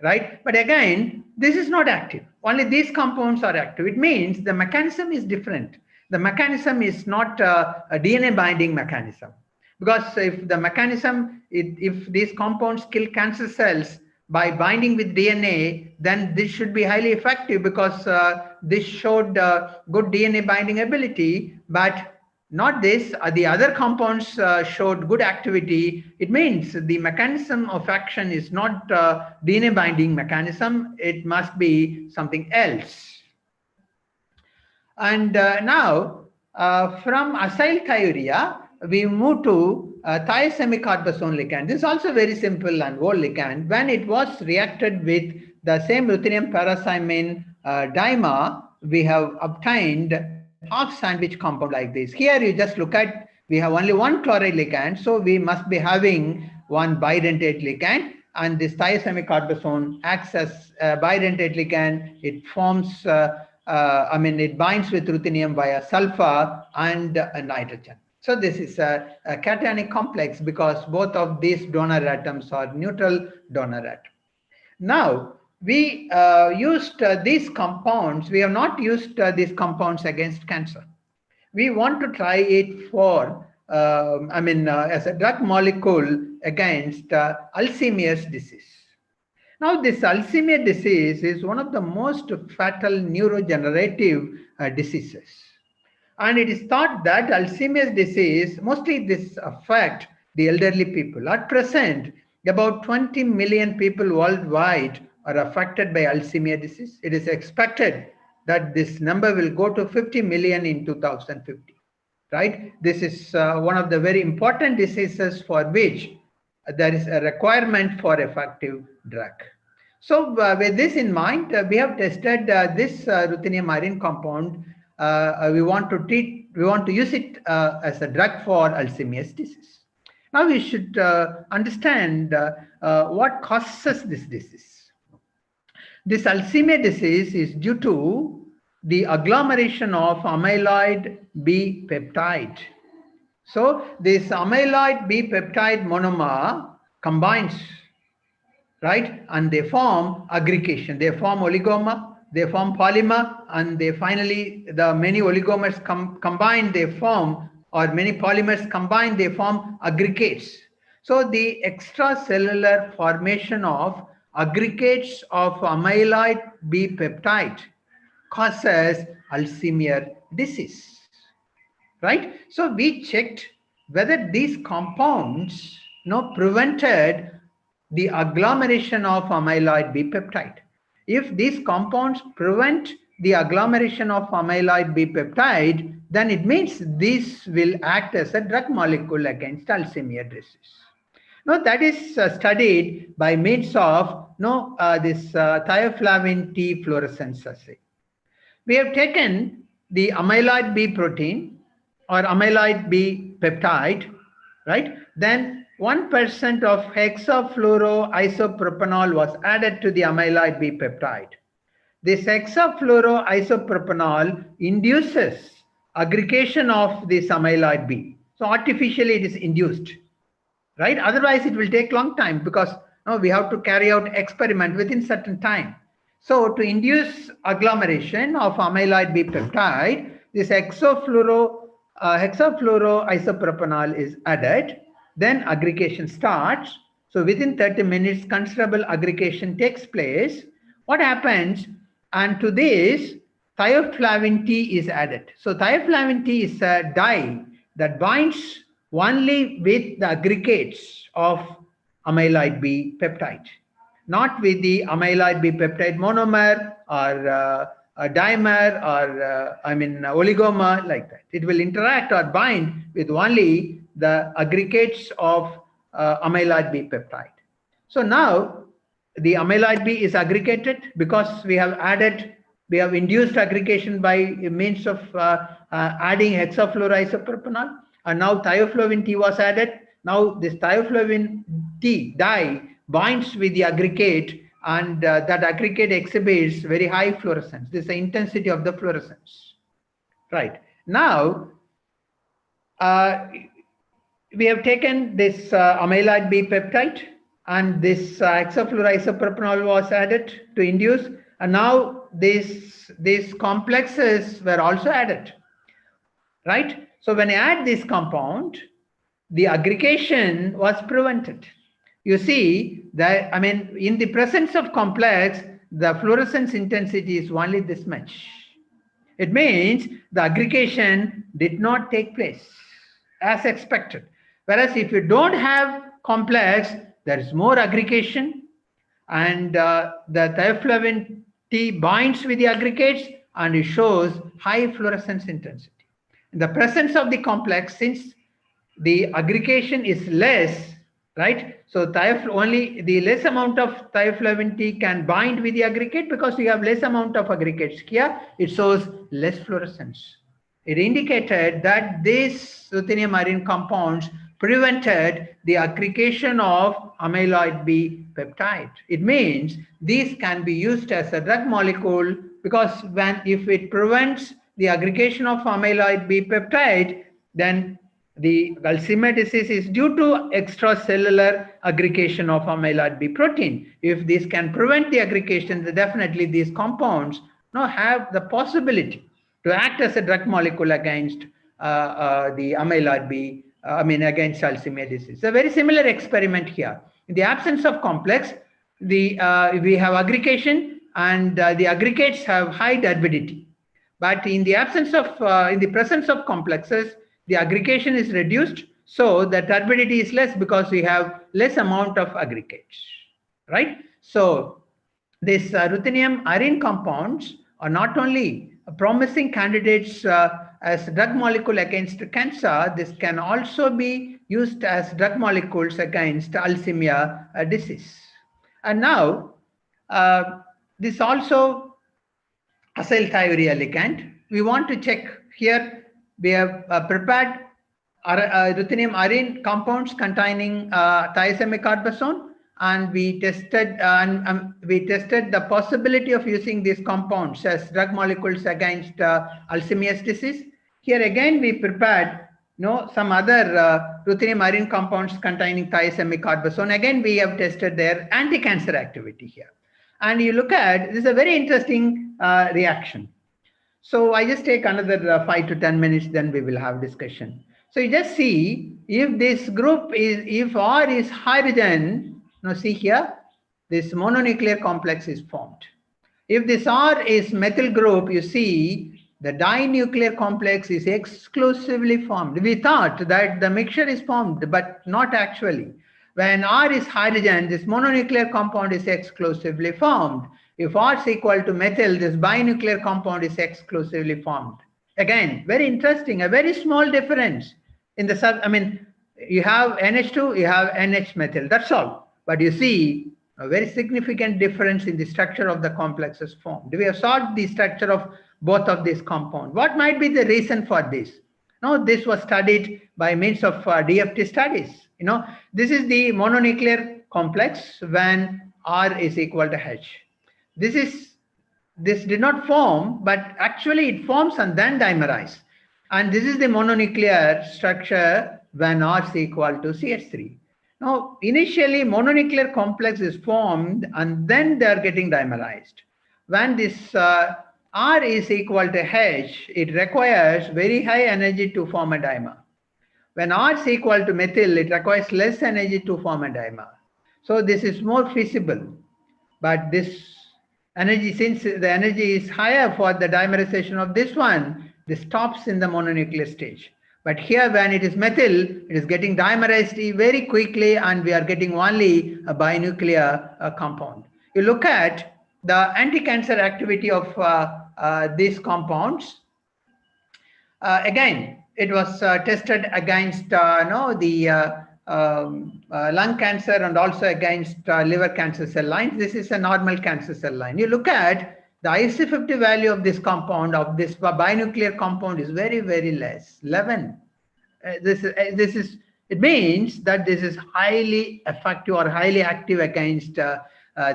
right? But again, this is not active. Only these compounds are active. It means the mechanism is different. The mechanism is not a DNA binding mechanism. Because if the mechanism, if these compounds kill cancer cells by binding with DNA, then this should be highly effective, because this showed good DNA binding ability, but not this. The other compounds showed good activity. It means the mechanism of action is not DNA binding mechanism. It must be something else. And now from acyl-thiourea, we move to thiosemicarbazones ligand. This is also very simple and old ligand. When it was reacted with the same ruthenium para-cymene dimer, we have obtained half sandwich compound like this. Here you just look at, we have only one chloride ligand, so we must be having one bidentate ligand, and this thiosemicarbazone acts as a bidentate ligand. It forms, it binds with ruthenium via sulfur and nitrogen. So this is a cationic complex, because both of these donor atoms are neutral donor atom. Now, we used these compounds. We have not used these compounds against cancer. We want to try it for, as a drug molecule against Alzheimer's disease. Now, this Alzheimer's disease is one of the most fatal neurodegenerative diseases. And it is thought that Alzheimer's disease, mostly this affects the elderly people. At present, about 20 million people worldwide are affected by Alzheimer's disease. It is expected that this number will go to 50 million in 2050, right? This is one of the very important diseases for which there is a requirement for effective drug. So with this in mind, we have tested this ruthenium-arene compound. We want to use it as a drug for Alzheimer's disease. Now we should understand what causes this disease. This Alzheimer's disease is due to the agglomeration of amyloid B peptide. So this amyloid B peptide monomer combines, right? And they form aggregation. They form oligomer, they form polymer, and they finally, the many oligomers combine, they form, or many polymers combine, they form aggregates. So the extracellular formation of aggregates of amyloid B peptide causes Alzheimer's disease, right? So we checked whether these compounds prevented the agglomeration of amyloid B peptide. If these compounds prevent the agglomeration of amyloid B peptide, then it means this will act as a drug molecule against Alzheimer's disease. Now that is studied by means of this thioflavin T fluorescence assay. We have taken the amyloid B protein or amyloid B peptide, right? Then 1% of hexafluoroisopropanol was added to the amyloid B peptide. This hexafluoroisopropanol induces aggregation of this amyloid B. So artificially it is induced, right? Otherwise it will take long time because we have to carry out experiment within certain time. So to induce agglomeration of amyloid B peptide, this hexafluoroisopropanol is added. Then aggregation starts. So within 30 minutes, considerable aggregation takes place. What happens? And to this, thioflavin T is added. So thioflavin T is a dye that binds only with the aggregates of amyloid B peptide, not with the amyloid B peptide monomer or a dimer or oligomer like that. It will interact or bind with only the aggregates of amyloid B peptide. So now the amyloid B is aggregated because we have induced aggregation by means of adding hexafluoroisopropanol, and now thioflavin T was added. Now this thioflavin T dye binds with the aggregate, and that aggregate exhibits very high fluorescence. This is the intensity of the fluorescence, right? Now we have taken this amyloid B peptide, and this hexafluoroisopropanol was added to induce, and now these complexes were also added, right? So when I add this compound, the aggregation was prevented. You see that, in the presence of complex, the fluorescence intensity is only this much. It means the aggregation did not take place as expected. Whereas if you don't have complex, there is more aggregation, and the thioflavin T binds with the aggregates and it shows high fluorescence intensity. In the presence of the complex, since the aggregation is less, right? So only the less amount of thioflavin T can bind with the aggregate because you have less amount of aggregates here. It shows less fluorescence. It indicated that these ruthenium-arene compounds prevented the aggregation of amyloid B peptide. It means these can be used as a drug molecule because if it prevents the aggregation of amyloid B peptide, then the Alzheimer's disease is due to extracellular aggregation of amyloid B protein. If this can prevent the aggregation, then definitely these compounds have the possibility to act as a drug molecule against the amyloid B, against Alzheimer's disease. It's a very similar experiment here. In the absence of complex, we have aggregation, and the aggregates have high turbidity. But in the absence of, in the presence of complexes, the aggregation is reduced, so the turbidity is less because we have less amount of aggregates, right? So these ruthenium-arene compounds are not only promising candidates as drug molecule against cancer, this can also be used as drug molecules against Alzheimer's disease. And now, this also acyl-thiourea ligand. We want to check here. We have prepared ruthenium-arene compounds containing thiosemicarbazone, and we tested the possibility of using these compounds as drug molecules against Alzheimer's disease. Here again, we prepared some other ruthenium-arene compounds containing thiosemicarbazone. Again, we have tested their anti-cancer activity here. And you look at, this is a very interesting reaction. So I just take another 5 to 10 minutes, then we will have discussion. So you just see if this group is, if R is hydrogen, now see here, this mononuclear complex is formed. If this R is methyl group, you see the dinuclear complex is exclusively formed. We thought that the mixture is formed, but not actually. When R is hydrogen, this mononuclear compound is exclusively formed. If R is equal to methyl, this binuclear compound is exclusively formed. Again, very interesting, a very small difference in the you have NH2, you have NH methyl, that's all. But you see a very significant difference in the structure of the complexes formed. We have solved the structure of both of these compounds. What might be the reason for this? Now, this was studied by means of DFT studies. This is the mononuclear complex when R is equal to H. This did not form, but actually it forms and then dimerize. And this is the mononuclear structure when R is equal to CH3. Now, initially mononuclear complex is formed and then they are getting dimerized. When this R is equal to H, it requires very high energy to form a dimer. When R is equal to methyl, it requires less energy to form a dimer. So this is more feasible. But this energy, since the energy is higher for the dimerization of this one, this stops in the mononuclear stage. But here when it is methyl, it is getting dimerized very quickly and we are getting only a binuclear compound. You look at the anti-cancer activity of these compounds. Again, it was tested against the lung cancer and also against liver cancer cell lines. This is a normal cancer cell line. You look at the IC50 value of this compound, of this binuclear compound, is very, very less, 11. It means that this is highly effective or highly active against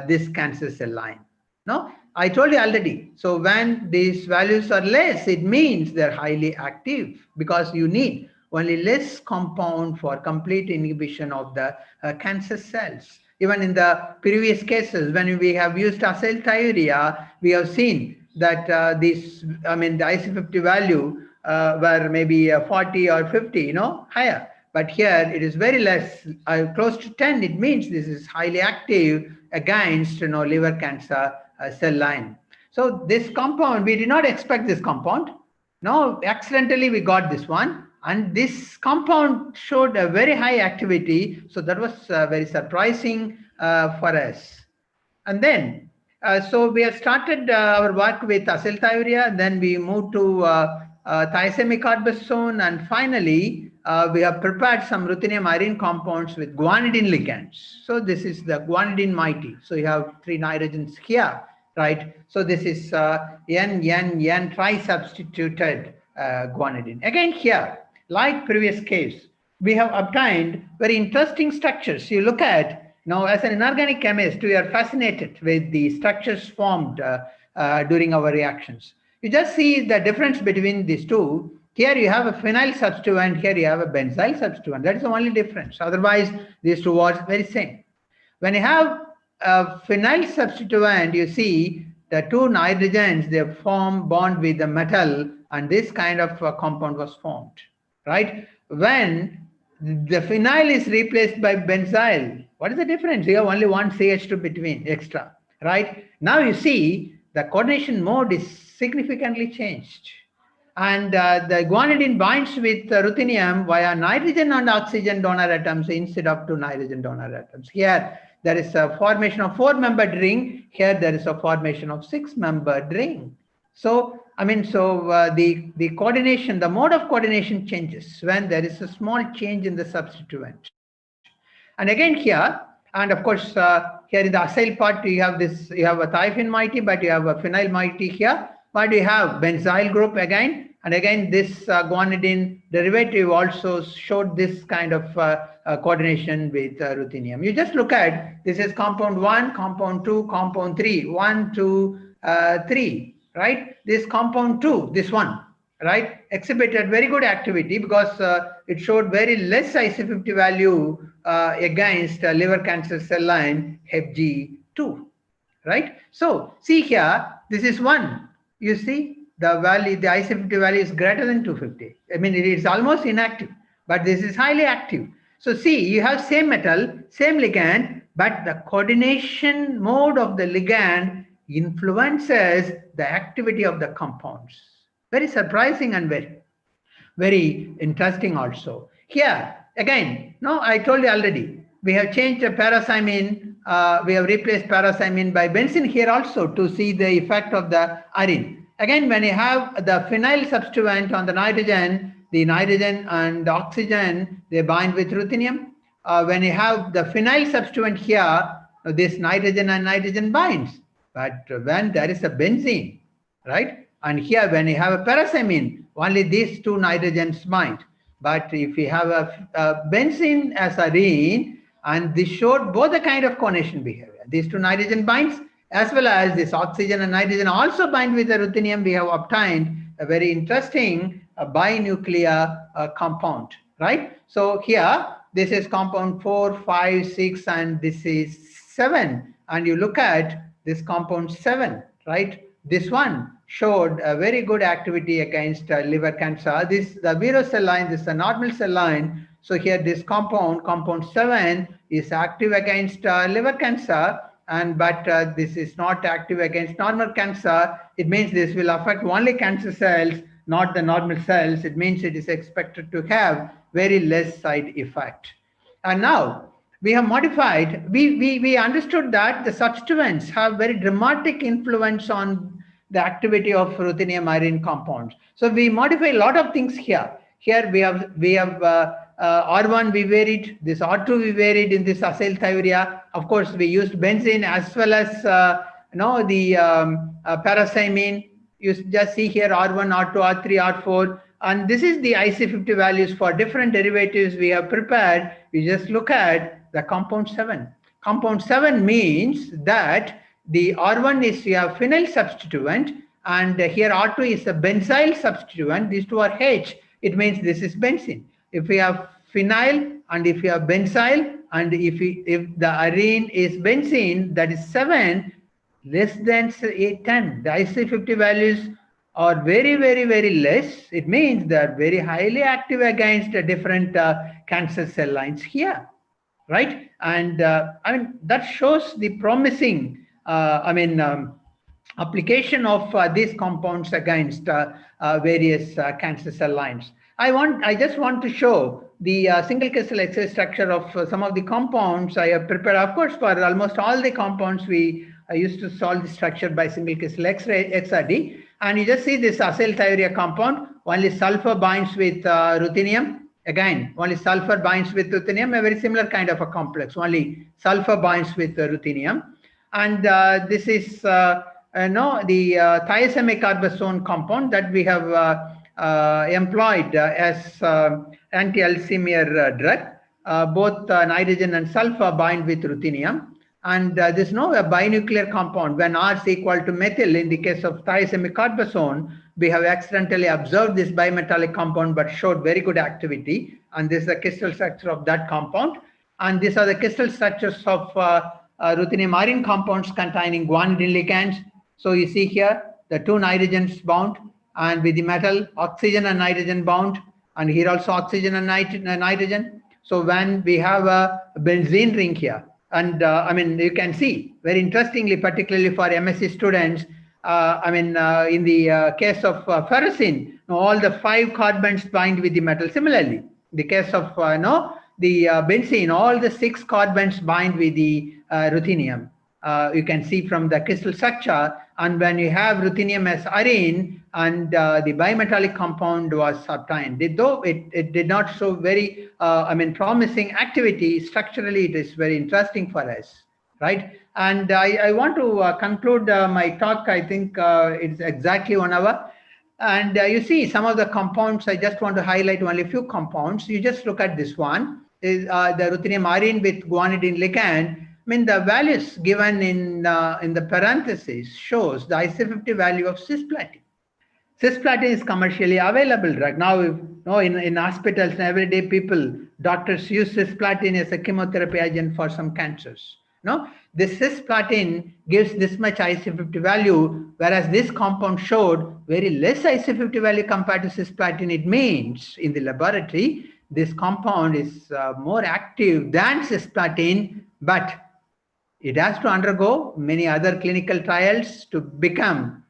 this cancer cell line. No, I told you already. So when these values are less, it means they're highly active because you need only less compound for complete inhibition of the cancer cells. Even in the previous cases, when we have used acyl-thiourea, we have seen that the IC50 value were maybe 40 or 50, higher. But here it is very less, close to 10. It means this is highly active against liver cancer cell line. So this compound, we did not expect this compound. No, accidentally we got this one. And this compound showed a very high activity. So that was very surprising for us. And then, so we have started our work with acyl-thiourea. Then we moved to thiosemicarbazones. And finally, we have prepared some ruthenium-arene compounds with guanidine ligands. So this is the guanidine mighty. So you have 3 nitrogens here, right? So this is N Trisubstituted guanidine. Again here, like previous case, we have obtained very interesting structures. You look at, now as an inorganic chemist, we are fascinated with the structures formed during our reactions. You just see the difference between these two. Here you have a phenyl substituent, here you have a benzyl substituent. That is the only difference. Otherwise, these two are very same. When you have a phenyl substituent, you see the 2 nitrogens, they form bond with the metal, and this kind of compound was formed, right? When the phenyl is replaced by benzyl, what is the difference? You have only 1 CH2 between extra, right? Now you see the coordination mode is significantly changed. And the guanidine binds with ruthenium via nitrogen and oxygen donor atoms instead of 2 nitrogen donor atoms. Here, there is a formation of 4-membered ring. Here, there is a formation of 6-membered ring. So, I mean, the coordination, the mode of coordination changes when there is a small change in the substituent. And again here, and of course, here in the acyl part, you have this, you have a thiophene moiety, but you have a phenyl moiety here. But you have benzyl group again, and again, this guanidine derivative also showed this kind of coordination with ruthenium. You just look at, this is compound 1, compound 2, compound 3, 1, 2, 3, right? This compound 2, this one, right, exhibited very good activity because it showed very less IC50 value against liver cancer cell line HepG2, right? So see here, this is 1. You see the value, the IC50 value is greater than 250. I mean, it is almost inactive, but this is highly active. So see, you have same metal, same ligand, but the coordination mode of the ligand influences the activity of the compounds. Very surprising and very interesting also. Here, again, no, I told you already, we have changed the para-cymene, we have replaced para-cymene by benzene here also to see the effect of the ARENE. Again, when you have the phenyl substituent on the nitrogen and the oxygen, they bind with ruthenium. When you have the phenyl substituent here, this nitrogen and nitrogen binds. But when there is a benzene, right? And here, when you have a para-cymene, only these 2 nitrogens bind. But if you have a benzene as ARENE, and this showed both the kind of coordination behavior. These 2 nitrogen binds, as well as this oxygen and nitrogen also bind with the ruthenium. We have obtained a very interesting binuclear compound, right? So here, this is compound 4, 5, 6, and this is 7. And you look at this compound 7, right? This one showed a very good activity against liver cancer. This, the zero cell line, this is a normal cell line. So here this compound 7 is active against liver cancer, but this is not active against normal cancer. It means this will affect only cancer cells, not the normal cells. It means it is expected to have very less side effect. And now we have modified, we understood that the substituents have very dramatic influence on the activity of ruthenium-arene compounds. So we modify a lot of things here. Here we have R1 we varied, this R2 we varied in this acyl-thiourea. Of course, we used benzene as well as the para-cymene. You just see here R1, R2, R3, R4. And this is the IC50 values for different derivatives we have prepared. We just look at the compound 7. Compound 7 means that the R1 is you have phenyl substituent, and here R2 is a benzyl substituent. These 2 are H. It means this is benzene. If we have phenyl and if you have benzyl, and if the arene is benzene, that is 7, less than 10. The IC50 values are very less. It means they are very highly active against different cancer cell lines here, right? And I mean, that shows the promising application of these compounds against various cancer cell lines. I just want to show the single crystal X-ray structure of some of the compounds I have prepared. Of course, for almost all the compounds, we used to solve the structure by single crystal X-ray XRD. And you just see this acyl-thiourea compound. Only sulfur binds with ruthenium. Again, only sulfur binds with ruthenium, a very similar kind of a complex. Only sulfur binds with ruthenium. And this is the thiosemicarbazones compound that we have employed as anti-Alzheimer drug. Both nitrogen and sulfur bind with ruthenium. And there's no a binuclear compound. When R is equal to methyl, in the case of thiosemicarbazone, we have accidentally observed this bimetallic compound but showed very good activity. And this is the crystal structure of that compound. And these are the crystal structures of ruthenium-arene compounds containing guanidine ligands. So you see here the 2 nitrogens bound, and with the metal, oxygen and nitrogen bound, and here also oxygen and nitrogen. So when we have a benzene ring here, and I mean, you can see very interestingly, particularly for MSc students, in the case of ferrocene, all the 5 carbons bind with the metal. Similarly, the case of the benzene, all the 6 carbons bind with the ruthenium. You can see from the crystal structure, And when you have ruthenium as arene, and the bimetallic compound was obtained, though it did not show very, promising activity, structurally it is very interesting for us, right? And I want to conclude my talk. I think it's exactly 1 hour. And you see some of the compounds. I just want to highlight only a few compounds. You just look at this one, is the ruthenium-arene with guanidine ligand. I mean, the values given in the parentheses shows the IC50 value of cisplatin. Cisplatin is commercially available drug. Now, in hospitals and everyday people, doctors use cisplatin as a chemotherapy agent for some cancers. This cisplatin gives this much IC50 value, whereas this compound showed very less IC50 value compared to cisplatin. It means in the laboratory, this compound is more active than cisplatin, but it has to undergo many other clinical trials to become,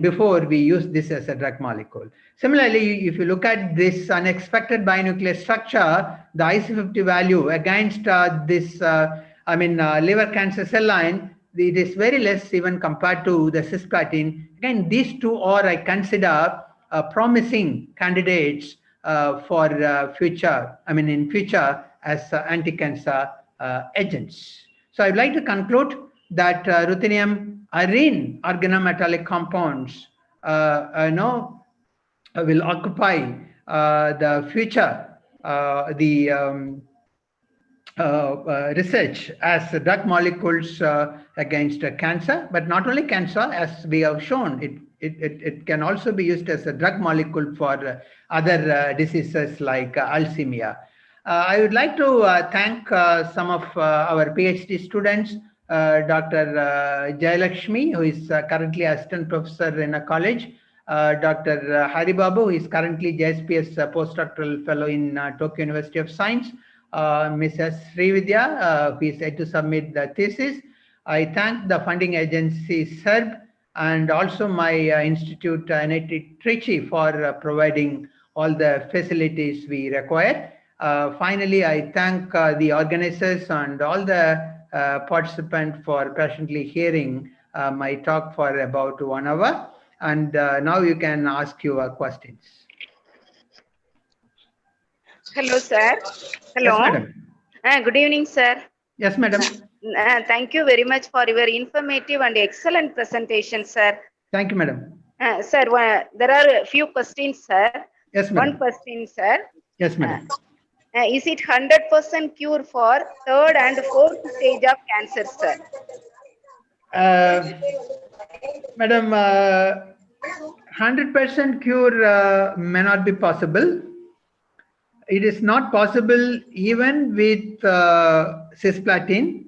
before we use this as a drug molecule. Similarly, if you look at this unexpected binuclear structure, the IC50 value against this, liver cancer cell line, it is very less even compared to the cisplatin. Again, these two are, I consider, promising candidates for future, in future as anti-cancer agents. So I'd like to conclude that ruthenium-arene organometallic compounds will occupy the future, research as drug molecules against cancer, but not only cancer, as we have shown, it can also be used as a drug molecule for other diseases like Alzheimer's. I would like to thank some of our PhD students, Dr. Jayalakshmi, who is currently assistant professor in a college, Dr. Haribabu, who is currently JSPS postdoctoral fellow in Tokyo University of Science, Mrs. Srividya, who is yet to submit the thesis. I thank the funding agency SERB and also my institute, NIT Trichy, for providing all the facilities we require. Finally, I thank the organizers and all the participants for patiently hearing my talk for about 1 hour. And now you can ask your questions. Hello, sir. Hello. Yes, madam. Good evening, sir. Yes, madam. Thank you very much for your informative and excellent presentation, sir. Thank you, madam. Sir, there are a few questions, sir. Yes, madam. One question, sir. Yes, madam. Is it 100% cure for 3rd and 4th stage of cancer, sir? Madam, 100% cure may not be possible. It is not possible even with cisplatin,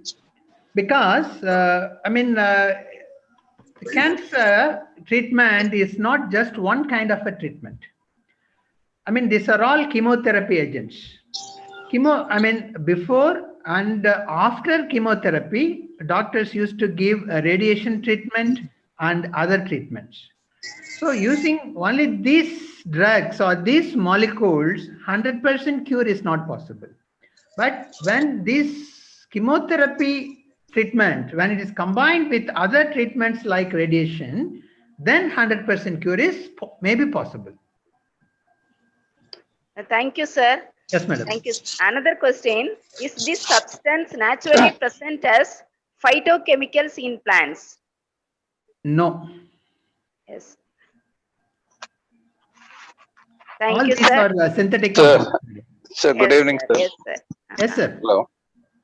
because cancer treatment is not just one kind of a treatment. These are all chemotherapy agents. Before and after chemotherapy, doctors used to give a radiation treatment and other treatments. So using only these drugs or these molecules, 100% cure is not possible. But when this chemotherapy treatment, when it is combined with other treatments like radiation, then 100% cure is maybe possible. Thank you, sir. Yes, madam. Thank you. Another question: is this substance naturally present as phytochemicals in plants? No. Yes. Thank All you, these sir. are synthetic Sir, compounds. sir, good Yes, evening, sir. sir. Yes, sir. Yes, sir. Hello.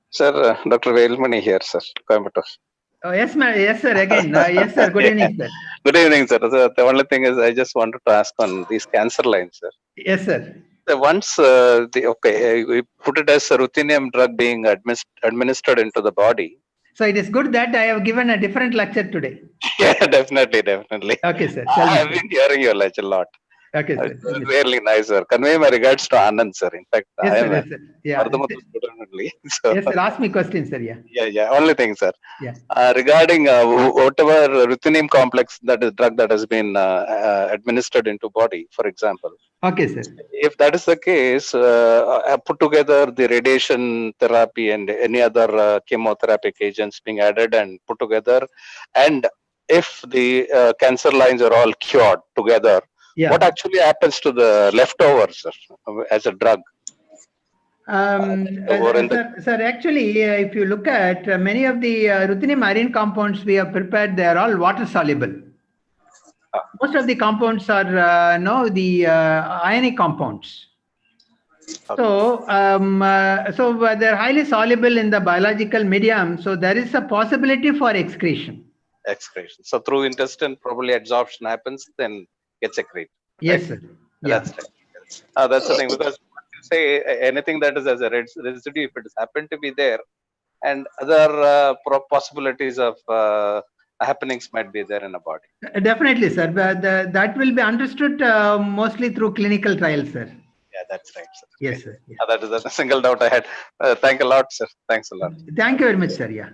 Sir, Dr. Velmani here, sir. Coimbatore. Oh, yes, ma'am. Yes, sir. Again. Yes, sir. Good evening, sir. Good evening, sir. The only thing is, I just wanted to ask on these cancer lines, sir. Yes, sir. Once we put it as a ruthenium drug being administered into the body. So it is good that I have given a different lecture today. Yeah, definitely. Okay, sir. I've been hearing your lecture a lot. Okay, sir. Yes. Really nice, sir. Convey my regards to Anand, sir. In fact, Yes, I sir. am Yes, sir. Yeah. Vardhamatu student only. So, Yes, sir. Ask me question, sir. Yeah. yeah. Only thing, sir. Yeah. Regarding whatever ruthenium complex, that is drug that has been administered into body, for example. Okay, sir. If that is the case, put together the radiation therapy and any other chemotherapeutic agents being added and put together, and if the cancer lines are all cured together, Yeah. what actually happens to the leftovers as a drug? Sir, actually, if you look at many of the ruthenium-arene compounds we have prepared, they are all water soluble. Most of the compounds are the ionic compounds. So, they're highly soluble in the biological medium. So there is a possibility for excretion. Excretion. So through intestine, probably absorption happens, then gets secreted. Yes, Right? sir. Yeah. That's right. That's the thing, because say anything that is as a residue, if it has happened to be there, and other possibilities of happenings might be there in a body. Definitely, sir. That will be understood mostly through clinical trials, sir. Yeah, that's right, sir. Yes, Okay. sir. Yeah. That is a single doubt I had. Thank a lot, sir. Thanks a lot. Thank you very much, sir. Yeah.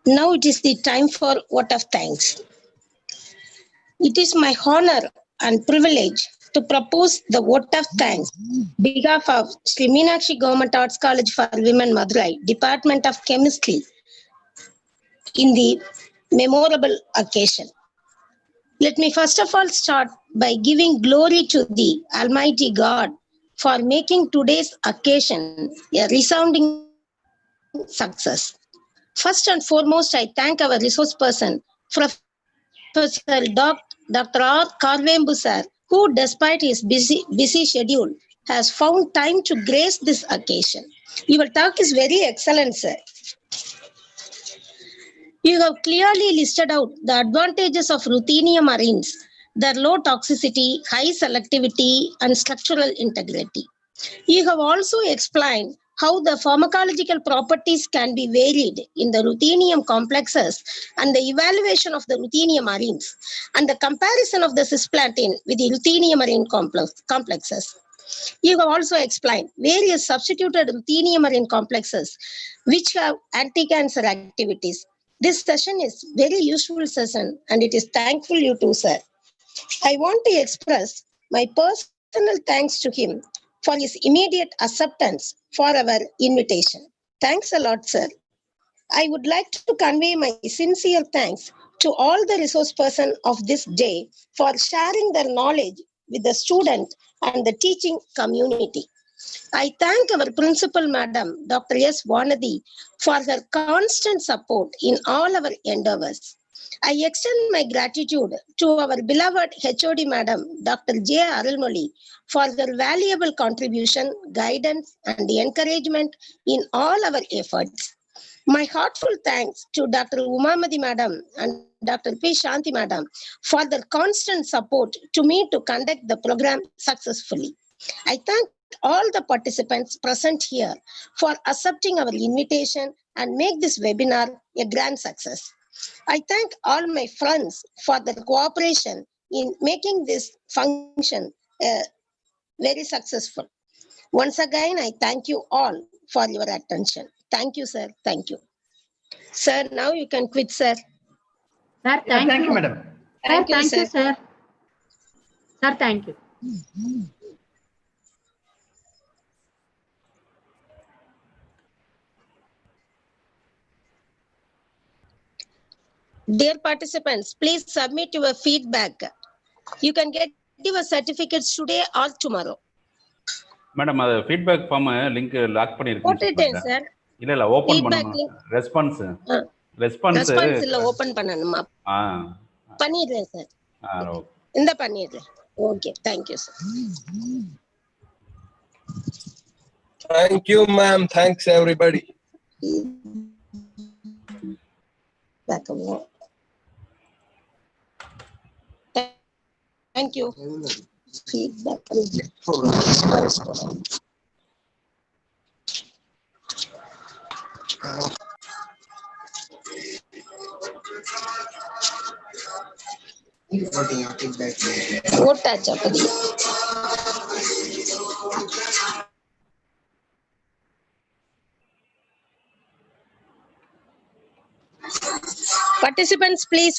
Now it is the time for vote of thanks. It is my honor and privilege to propose the vote of thanks on behalf of Sri Meenakshi Government Arts College for Women, Madurai, Department of Chemistry, in the memorable occasion. Let me first of all start by giving glory to the Almighty God for making today's occasion a resounding success. First and foremost, I thank our resource person, Professor Dr. R. Karvembu sir, who despite his busy schedule has found time to grace this occasion. Your talk is very excellent, sir. You have clearly listed out the advantages of ruthenium-arenes, their low toxicity, high selectivity, and structural integrity. You have also explained how the pharmacological properties can be varied in the ruthenium complexes and the evaluation of the ruthenium-arenes and the comparison of the cisplatin with the ruthenium-arene complexes. You have also explained various substituted ruthenium-arene complexes which have anti-cancer activities. This session is very useful session and it is thankful you too, sir. I want to express my personal thanks to him for his immediate acceptance for our invitation. Thanks a lot, sir. I would like to convey my sincere thanks to all the resource persons of this day for sharing their knowledge with the student and the teaching community. I thank our principal madam, Dr. S. Vanadi, for her constant support in all our endeavors. I extend my gratitude to our beloved HOD madam, Dr. J. Arulmoli, for her valuable contribution, guidance, and encouragement in all our efforts. My heartfelt thanks to Dr. Umamadi madam and Dr. P. Shanti madam for their constant support to me to conduct the program successfully. I thank all the participants present here for accepting our invitation and make this webinar a grand success. I thank all my friends for their cooperation in making this function very successful. Once again, I thank you all for your attention. Thank you, sir. Thank you. Sir, now you can quit, sir. Sir, thank you, madam. Thank you, sir. Sir, thank you. Dear participants, please submit your feedback. You can get your certificates today or tomorrow. Madam, feedback form link lock போட்டுட்டேன் sir. இல்ல open Feedback பண்ணனும். link. Response இல்ல open பண்ணனுமா? பண்ணிடுறேன் sir. இந்த பண்ணிடுறேன். Okay, thank you sir. Thank you ma'am. Thanks everybody. Back away. Thank you. Feedback. ஓட்டாச்சா பதிவு? Participants, please